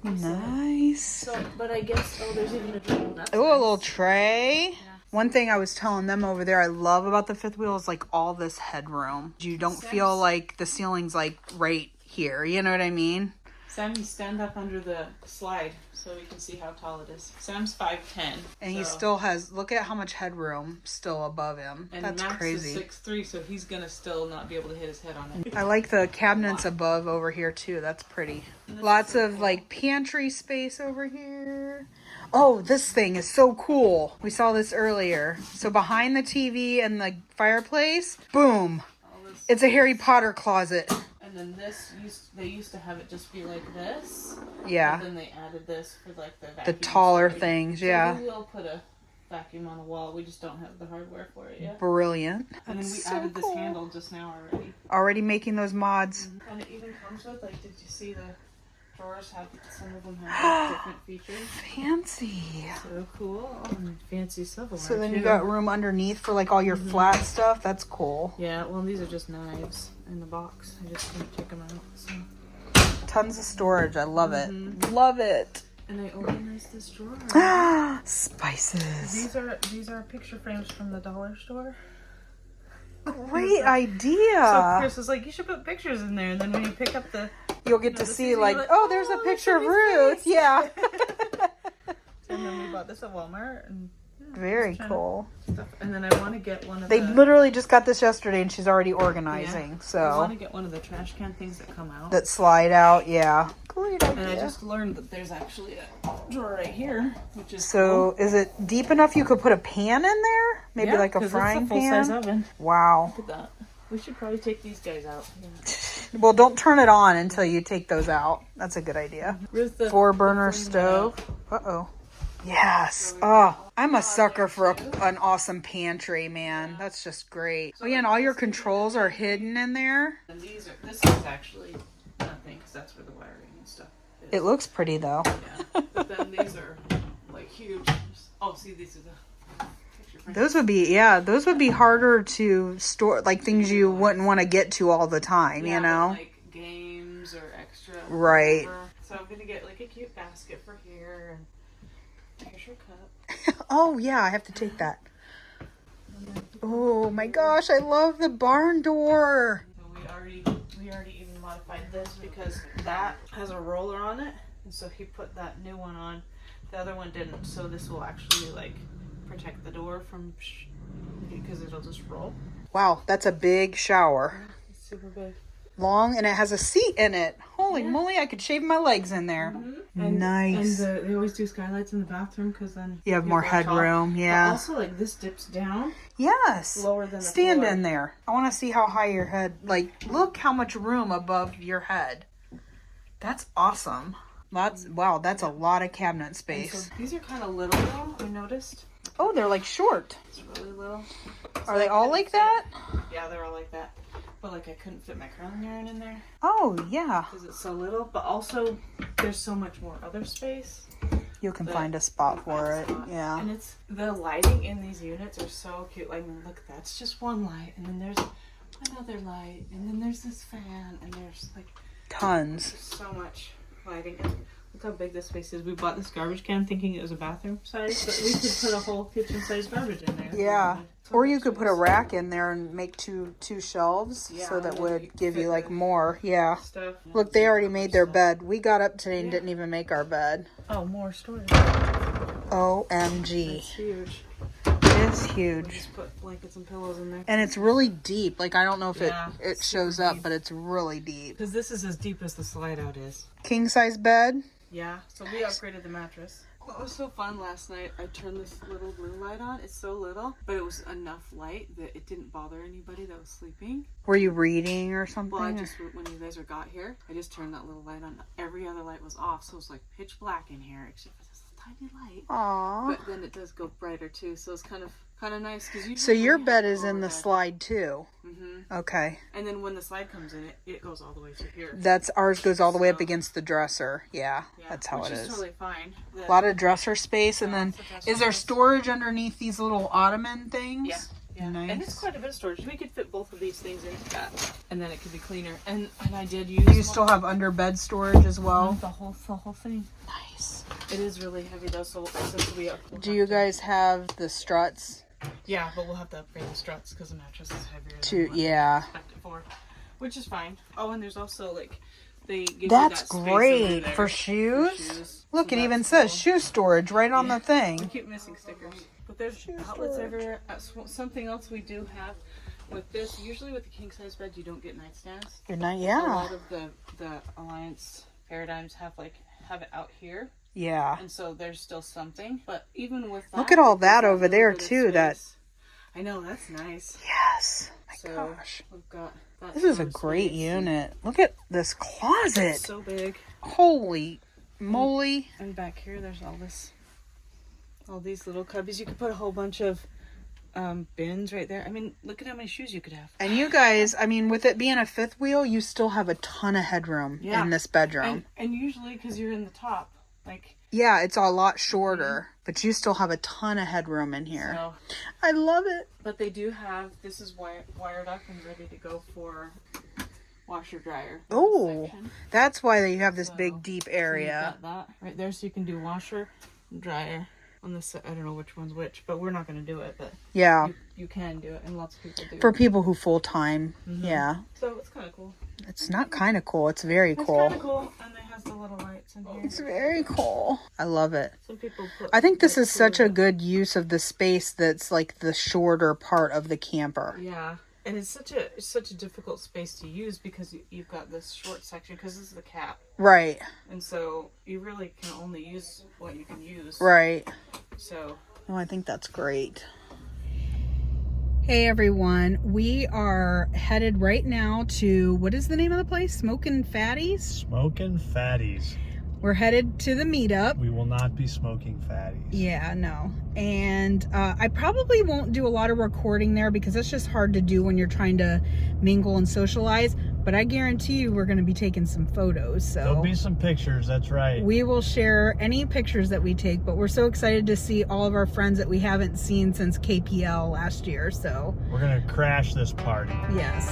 Nice. So, but I guess, there's even a drill. Oh, a little tray. Yeah. One thing I was telling them over there I love about the fifth wheel is all this headroom. You don't feel like the ceiling's right here. You know what I mean? Sam, you stand up under the slide so we can see how tall it is. Sam's 5'10". And he still has, look at how much headroom still above him. And that's Max crazy. is 6'3", so he's going to still not be able to hit his head on it. I like the cabinets above over here too. That's pretty. Lots of pantry space over here. Oh, this thing is so cool. We saw this earlier. So behind the TV and the fireplace, boom. It's a Harry Potter closet. And then they used to have it just be like this. Yeah. And then they added this for the vacuum. The taller things, yeah. So we will put a vacuum on the wall. We just don't have the hardware for it yet. Brilliant. And then we added this handle just now already. Already making those mods. And it even comes with, did you see the drawers have, some of them have different features. Fancy. So cool. Oh, and fancy silverware. So then you got room underneath for all your flat stuff. That's cool. Yeah, well, these are just knives in the box. I just couldn't take them out. So. Tons of storage. I love it. Love it. And I organized this drawer. Spices. These are picture frames from the dollar store. Great idea. So Chris was like, you should put pictures in there, and then when you pick up you'll get to see oh, there's a picture of Ruth. Yeah. And then we bought this at Walmart, and very cool. Stuff. And then I want to get one of They literally just got this yesterday, and she's already organizing. Yeah. So I want to get one of the trash can things that come out. That slide out. Yeah. Great idea. And I just learned that there's actually a drawer right here, which is so. Cool. Is it deep enough you could put a pan in there? Maybe a frying pan. Full-size oven. Wow. Look at that. We should probably take these guys out. Yeah. Well, don't turn it on until you take those out. That's a good idea. 4-burner stove. Uh-oh. Yes. Oh, I'm a sucker for an awesome pantry, man. That's just great. Oh, yeah, and all your controls are hidden in there. And this is actually nothing, because that's where the wiring and stuff is. It looks pretty, though. Yeah. But then these are, huge. Oh, see, these are the... Those would be harder to store, things you wouldn't want to get to all the time, you know? Games or extra. Right. Whatever. So I'm going to get, a cute basket for here. And here's your cup. Oh, yeah, I have to take that. Oh, my gosh, I love the barn door. So modified this because that has a roller on it, and so he put that new one on. The other one didn't, so this will actually like protect the door from because it'll just roll. Wow, that's a big shower. It's super big. Long, and it has a seat in it. Holy moly, I could shave my legs in there. And, Nice. And they always do skylights in the bathroom because then You have more people are tall. headroom, yeah. But also, like, this dips down Yes. lower than the Stand floor. in there. I want to see how high your head, like, look how much room above your head. That's awesome. Wow, that's a lot of cabinet And space. so these are kind of little though, I noticed. Oh, they're like short. It's really little. Are they all like that? Yeah, they're all like that. But like I couldn't fit my curling iron in there Oh, yeah. because it's so little. But also, there's so much more other space. You can But find a spot for it. Yeah. And it's the lighting in these units are so cute. Like, look, that's just one light, and then there's another light, and then there's this fan, and there's like Tons. so much lighting. And look how big this space is. We bought this garbage can thinking it was a bathroom size, but we could put a whole kitchen size garbage in there. Yeah. So Or you much could put a space. rack in there and make two shelves, Yeah, so that and then would you could give you fit like the more. Yeah. Stuff. Look, they already made their bed. We got up today and didn't even make our bed. Oh, more storage. OMG. It's huge. It's We huge. just put blankets and pillows in there. And it's really deep. Like, I don't know if Yeah, it it's shows super up, deep. but it's really deep. Because this is as deep as the slide out is. King size bed. Yeah, so we upgraded the mattress. What was so fun last night, I turned this little blue light on. It's so little, but it was enough light that it didn't bother anybody that was sleeping. Were you reading or something? Well, when you guys got here, I just turned that little light on. Every other light was off, so it was like pitch black in here, except for this tiny light. Aww. But then it does go brighter too, so it's kind of nice. So your bed is in the slide too. Mm-hmm. Okay. And then when the slide comes in, it goes all the way to here. That's ours goes all the way up So- against the dresser. Yeah, Yeah, that's how which it is is. totally fine. A lot of dresser space, and Yeah, then lots of dresser is there space. storage underneath these little ottoman things? Yeah. Yeah, Nice. and it's quite a bit of storage. We could fit both of these things into that, and then it could be cleaner. And I did use. Do you still have under bed storage as well? the whole thing? Nice. It is really heavy though, so since we Do you guys have the struts? Yeah, but we'll have to upgrade the struts because the mattress is heavier. To than what yeah. we expected for, which is fine. Oh, and there's also like they give That's you that space great over there for shoes. shoes. Look, So it even that's says cool. shoe storage right on the We thing. keep missing stickers, but there's outlets everywhere. Something else we do have with this, usually with the king size bed, you don't get nightstands. Good night. A Yeah. lot of the Alliance paradigms have it out here, Yeah. and so there's still something. But even with that, Look at all because that of over the there bit of too. That space- I know, that's nice. yes. My So gosh. we've got that. This is a storage great space. unit. Look at this closet. It's so big. Holy moly. And back here, there's all these little cubbies. You could put a whole bunch of bins right there. I mean, look at how many shoes you could have. And you guys, I mean, with it being a fifth wheel, you still have a ton of headroom Yeah. in this bedroom. And usually, because you're in the top, like, Yeah, it's a lot shorter, but you still have a ton of headroom in here. so. I love it. But they do have, this is wired up and ready to go for washer dryer. Oh, section. that's why they have this So- big deep So area. you've got that right there, so you can do washer and dryer on this. I don't know which one's which, but we're not going to do it. But Yeah, you can do it, and lots of people do. for people who full time. Mm-hmm. Yeah, So it's kind of cool. it's not kind of cool. It's very It's cool. kind of cool, and it has the little lights in here. It's very cool. I love it. Some people put. I think this like, is such a food- good use of the space that's like the shorter part of the camper. Yeah, and it's such a difficult space to use because you've got this short section because this is the cap, Right, and so you really can only use what you can use. right. So Oh, I think that's great. Hey everyone, we are headed right now to, what is the name of the place? Smokin' Fatties? Smoking fatties. We're headed to the meetup. We will not be smoking fatties. Yeah, no. And I probably won't do a lot of recording there because it's just hard to do when you're trying to mingle and socialize. But I guarantee you we're going to be taking some photos. So There'll be some pictures, that's right. we will share any pictures that we take. But we're so excited to see all of our friends that we haven't seen since KPL last year. So We're going to crash this party. yes.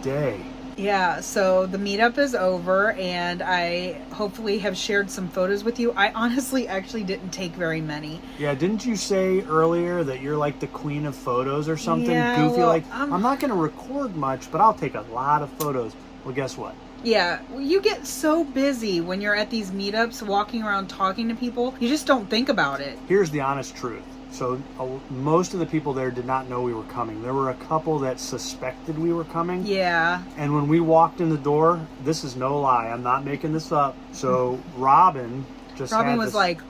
day. Yeah, so the meetup is over, and I hopefully have shared some photos with you. I honestly actually didn't take very many. Yeah, didn't you say earlier that you're like the queen of photos or something? Yeah, Goofy, well, like, I'm not going to record much, but I'll take a lot of photos. Well, guess what? Yeah, you get so busy when you're at these meetups, walking around talking to people, you just don't think about it. Here's the honest truth. So most of the people there did not know we were coming. There were a couple that suspected we were coming. Yeah. And when we walked in the door, this is no lie, I'm not making this up. So Robin was this, like, it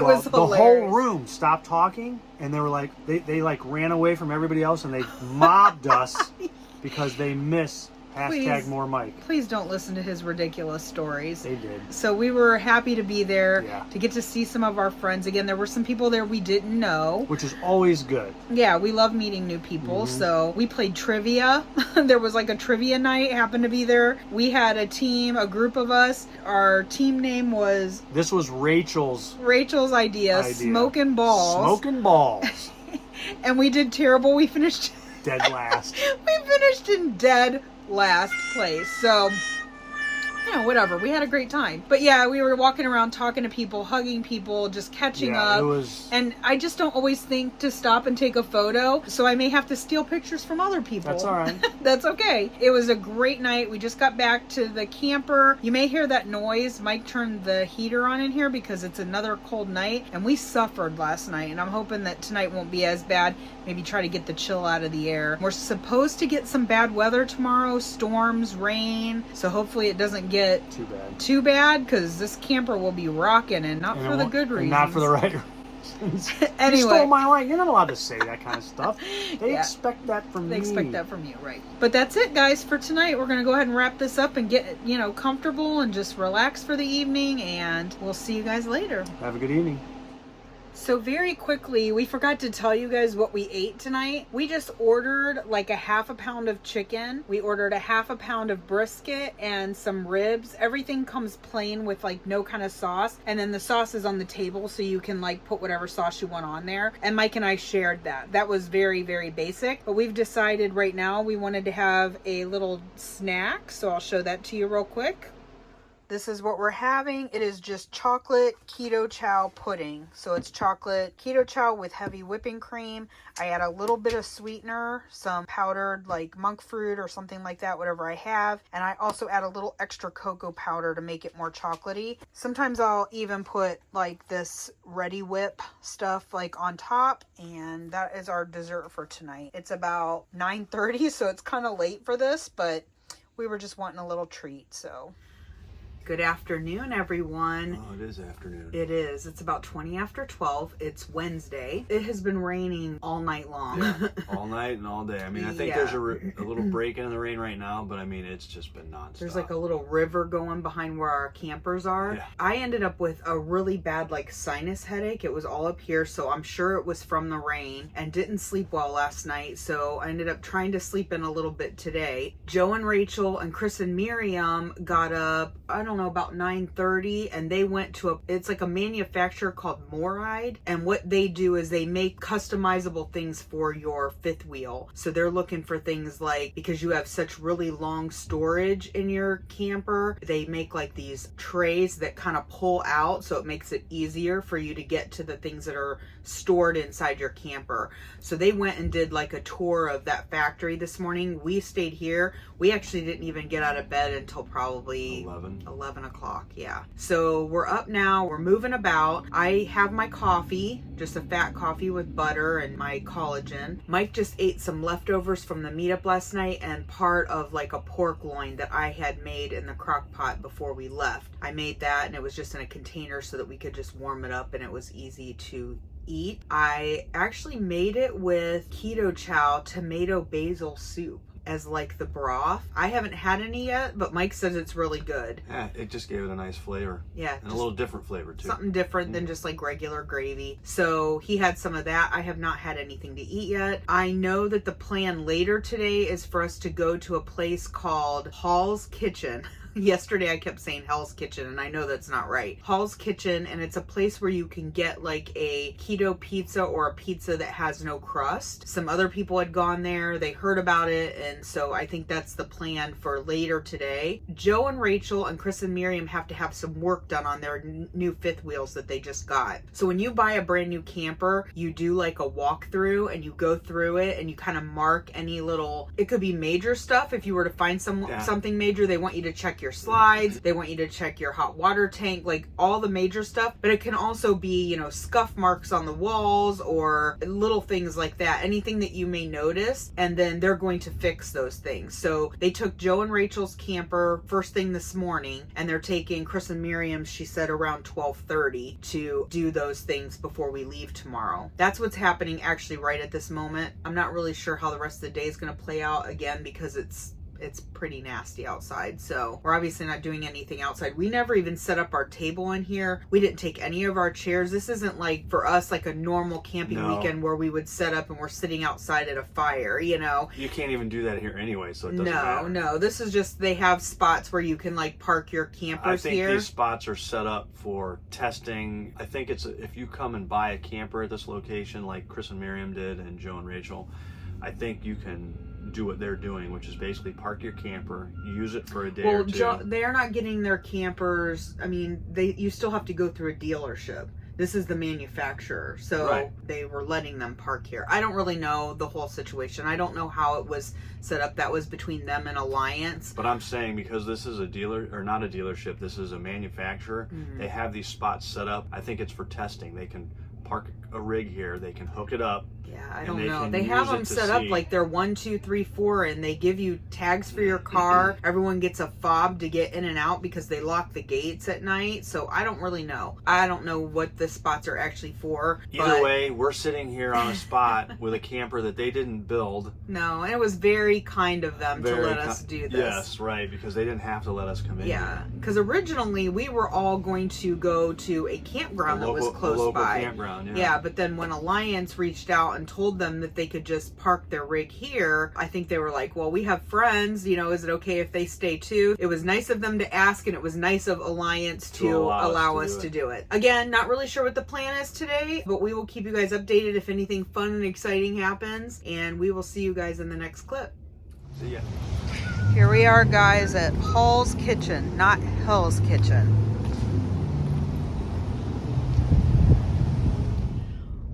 well, was hilarious. the whole room stopped talking, and they were like, they like ran away from everybody else, and they mobbed us because they miss Please. #more Mike. Please don't listen to his ridiculous stories. They did. So we were happy to be there, Yeah. to get to see some of our friends. Again, there were some people there we didn't know. Which is always good. Yeah, we love meeting new people. So we played trivia. There was like a trivia night, happened to be there. We had a team, a group of us. Our team name was... This was Rachel's idea. Smoking Balls. Smoking Balls. And we did terrible. We finished... Dead last. We finished in dead last place. So, you know, whatever. We had a great time. But yeah, we were walking around talking to people, hugging people, just catching up. It was... And I just don't always think to stop and take a photo. So I may have to steal pictures from other people. That's all right. That's okay. It was a great night. We just got back to the camper. You may hear that noise. Mike turned the heater on in here because it's another cold night. And we suffered last night. And I'm hoping that tonight won't be as bad. Maybe try to get the chill out of the air. We're supposed to get some bad weather tomorrow. Storms, rain. So hopefully it doesn't get too bad, because this camper will be rocking, and not for the good reasons. Not for the right reasons. Anyway. You stole my line. You're not allowed to say that kind of stuff. They expect that from me. They expect that from you, right. But that's it, guys, for tonight. We're going to go ahead and wrap this up and get, comfortable and just relax for the evening, and we'll see you guys later. Have a good evening. So very quickly, we forgot to tell you guys what we ate tonight. We just ordered like a half a pound of chicken. We ordered a half a pound of brisket and some ribs. Everything comes plain with like no kind of sauce. And then the sauce is on the table, so you can like put whatever sauce you want on there. And Mike and I shared that. That was very, very basic. But we've decided right now we wanted to have a little snack. So I'll show that to you real quick. This is what we're having. It is just chocolate keto chow pudding. So it's chocolate keto chow with heavy whipping cream. I add a little bit of sweetener, some powdered like monk fruit or something like that, whatever I have. And I also add a little extra cocoa powder to make it more chocolatey. Sometimes I'll even put like this Ready Whip stuff like on top. And that is our dessert for tonight. It's about 9:30, so it's kind of late for this, but we were just wanting a little treat, so... Good afternoon, everyone. Oh, it is afternoon. It is. It's about 20 after 12. It's Wednesday. It has been raining all night long. Yeah, all night and all day. I mean, I think there's a little break in the rain right now, but I mean, it's just been nonstop. There's like a little river going behind where our campers are. Yeah. I ended up with a really bad like sinus headache. It was all up here, so I'm sure it was from the rain, and didn't sleep well last night, so I ended up trying to sleep in a little bit today. Joe and Rachel and Chris and Miriam got up, I don't know, about 9:30, and they went to it's like a manufacturer called Moride, and what they do is they make customizable things for your fifth wheel. So they're looking for things like, because you have such really long storage in your camper, they make like these trays that kind of pull out, so it makes it easier for you to get to the things that are stored inside your camper. So they went and did like a tour of that factory this morning. We stayed here. We actually didn't even get out of bed until probably 11 o'clock. Yeah. So we're up now. We're moving about. I have my coffee, just a fat coffee with butter and my collagen. Mike just ate some leftovers from the meetup last night and part of like a pork loin that I had made in the crock pot before we left. I made that, and it was just in a container so that we could just warm it up and it was easy to eat. I actually made it with keto chow tomato basil soup as like the broth. I haven't had any yet, but Mike says it's really good. Yeah, it just gave it a nice flavor. Yeah. And a little different flavor too. Something different than just like regular gravy. So he had some of that. I have not had anything to eat yet. I know that the plan later today is for us to go to a place called Hall's Kitchen. yesterday I kept saying Hell's Kitchen, and I know that's not right. Hell's Kitchen, and it's a place where you can get like a keto pizza or a pizza that has no crust. Some other people had gone there, they heard about it, and so I think that's the plan for later today. Joe and Rachel and Chris and Miriam have to have some work done on their new fifth wheels that they just got. So when you buy a brand new camper, you do like a walkthrough and you go through it and you kind of mark any little, it could be major stuff. If you were to find something major, they want you to check your slides, they want you to check your hot water tank, like all the major stuff. But it can also be, you know, scuff marks on the walls or little things like that, anything that you may notice, and then they're going to fix those things. So they took Joe and Rachel's camper first thing this morning, and they're taking Chris and Miriam, she said, around 12:30 to do those things before we leave tomorrow. That's what's happening actually right at this moment. I'm not really sure how the rest of the day is going to play out, again, because it's pretty nasty outside. So we're obviously not doing anything outside. We never even set up our table in here. We didn't take any of our chairs. This isn't like for us like a normal camping weekend where we would set up and we're sitting outside at a fire, you know. You can't even do that here anyway, so it doesn't matter. No. This is just, they have spots where you can like park your campers here. I think these spots are set up for testing. I think it's if you come and buy a camper at this location like Chris and Miriam did and Joe and Rachel, I think you can do what they're doing, which is basically park your camper, use it for a day or two. They're not getting their campers. I mean, you still have to go through a dealership. This is the manufacturer, so they were letting them park here. I don't really know the whole situation. I don't know how it was set up. That was between them and Alliance. But I'm saying because this is a dealer, or not a dealership, this is a manufacturer, they have these spots set up. I think it's for testing. They can park a rig here, they can hook it up. Yeah, I don't know. They have them set up like they're 1, 2, 3, 4, and they give you tags for your car. Everyone gets a fob to get in and out because they lock the gates at night. So I don't really know. I don't know what the spots are actually for. Either way, we're sitting here on a spot with a camper that they didn't build. No, and it was very kind of them to let us do this. Yes, right, because they didn't have to let us come in. Yeah, because originally we were all going to go to a campground that was close by. Campground, yeah, but then when Alliance reached out and told them that they could just park their rig here, I think they were like, well, we have friends, you know, is it okay if they stay too? It was nice of them to ask, and it was nice of Alliance to allow us to do it. Again, not really sure what the plan is today, but we will keep you guys updated if anything fun and exciting happens, and we will see you guys in the next clip. See ya. Here we are, guys, at Hall's Kitchen, not Hell's Kitchen.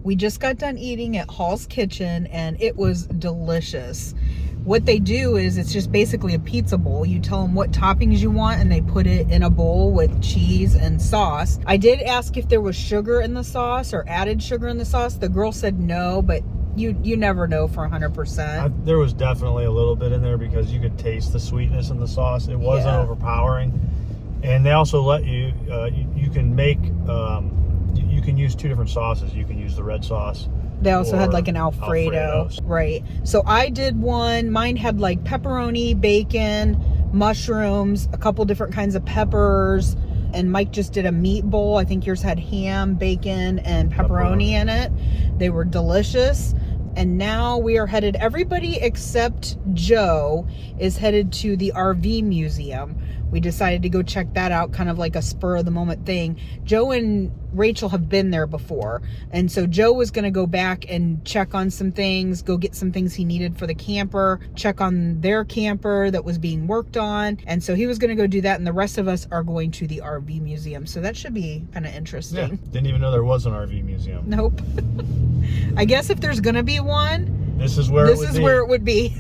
We just got done eating at Hall's Kitchen, and it was delicious. What they do is it's just basically a pizza bowl. You tell them what toppings you want, and they put it in a bowl with cheese and sauce. I did ask if there was sugar in the sauce or added sugar in the sauce. The girl said no, but you never know for 100%. There was definitely a little bit in there because you could taste the sweetness in the sauce. It wasn't overpowering. And they also let you, you can make, you can use 2 different sauces. You can use the red sauce. They also had like an Alfredo. Right. So I did one. Mine had like pepperoni, bacon, mushrooms, a couple different kinds of peppers. And Mike just did a meat bowl. I think yours had ham, bacon, and pepperoni in it. They were delicious. And now we are headed, everybody except Joe is headed to the RV museum. We decided to go check that out, kind of like a spur of the moment thing. Joe and Rachel have been there before. And so Joe was going to go back and check on some things, go get some things he needed for the camper, check on their camper that was being worked on. And so he was going to go do that. And the rest of us are going to the RV museum. So that should be kind of interesting. Yeah, didn't even know there was an RV museum. Nope. I guess if there's going to be one, this is where it would be.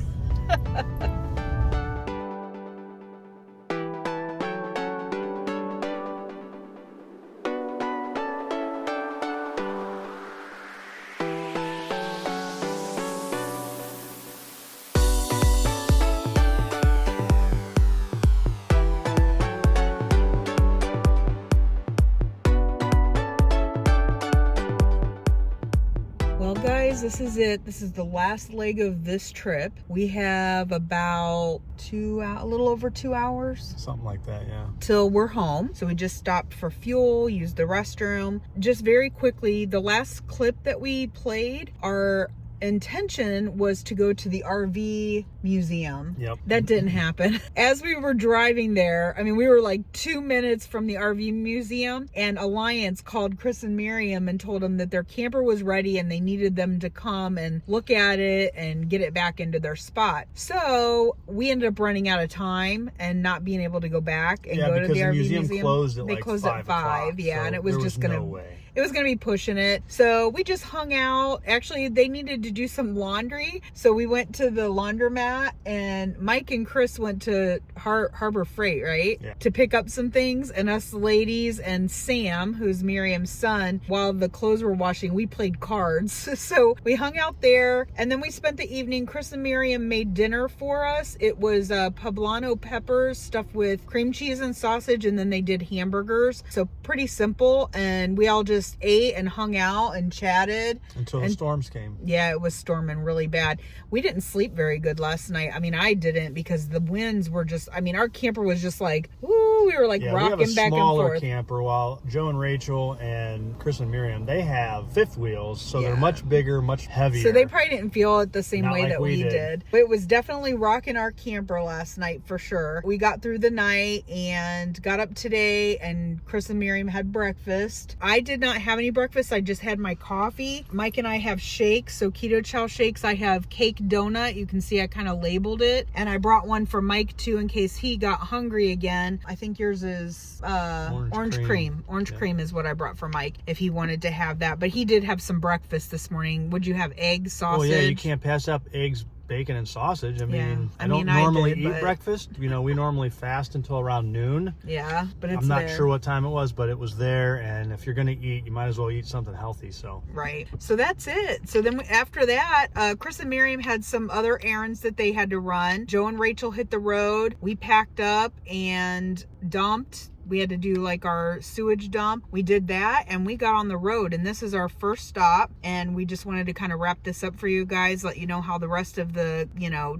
This is it. This is the last leg of this trip. We have about a little over 2 hours. Something like that, yeah. Till we're home. So we just stopped for fuel, used the restroom. Just very quickly, the last clip that we played, our intention was to go to the RV museum. Yep. That didn't happen. As we were driving there, I mean, we were like 2 minutes from the RV museum, and Alliance called Chris and Miriam and told them that their camper was ready and they needed them to come and look at it and get it back into their spot. So we ended up running out of time and not being able to go back and go to the RV museum. Closed at they like closed 5 at 5, o'clock, yeah, so and it was there just gonna no way. it was going to be pushing it. So we just hung out. Actually, they needed to do some laundry. So we went to the laundromat, and Mike and Chris went to Harbor Freight, right? Yeah. To pick up some things. And us ladies and Sam, who's Miriam's son, while the clothes were washing, we played cards. So we hung out there, and then we spent the evening. Chris and Miriam made dinner for us. It was poblano peppers stuffed with cream cheese and sausage, and then they did hamburgers. So pretty simple. And we all just ate and hung out and chatted Until the storms came. Yeah, it was storming really bad. We didn't sleep very good last night. I mean, I didn't, because the winds were just, I mean, our camper was just like, woo, we were like rocking back and forth. We have a smaller camper, while Joe and Rachel and Chris and Miriam, they have fifth wheels, so they're much bigger, much heavier. So they probably didn't feel it the same Not way like that we did. But it was definitely rocking our camper last night for sure. We got through the night and got up today, and Chris and Miriam had breakfast. I did not have any breakfast. I just had my coffee. Mike and I have shakes, so keto chow shakes. I have cake donut. You can see I kind of labeled it, and I brought one for Mike too in case he got hungry again. I think yours is orange cream. Orange cream is what I brought for Mike if he wanted to have that. But he did have some breakfast this morning. Would you have eggs, sausage? Well, yeah, you can't pass up eggs, bacon, and sausage. I mean, I don't mean, normally I did, eat but... breakfast. You know, we normally fast until around noon. Yeah, but it's I'm not there. sure what time it was, but it was there. And if you're going to eat, you might as well eat something healthy. So right. So that's it. So then after that, Chris and Miriam had some other errands that they had to run. Joe and Rachel hit the road. We packed up and dumped. We had to do like our sewage dump. We did that and we got on the road, and this is our first stop, and we just wanted to kind of wrap this up for you guys, let you know how the rest of the,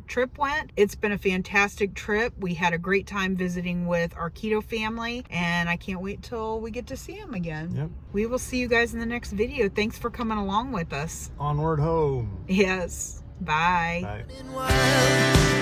trip went. It's been a fantastic trip. We had a great time visiting with our keto family, and I can't wait till we get to see them again. Yep. We will see you guys in the next video. Thanks for coming along with us. Onward home. Yes. Bye. Bye. Wild.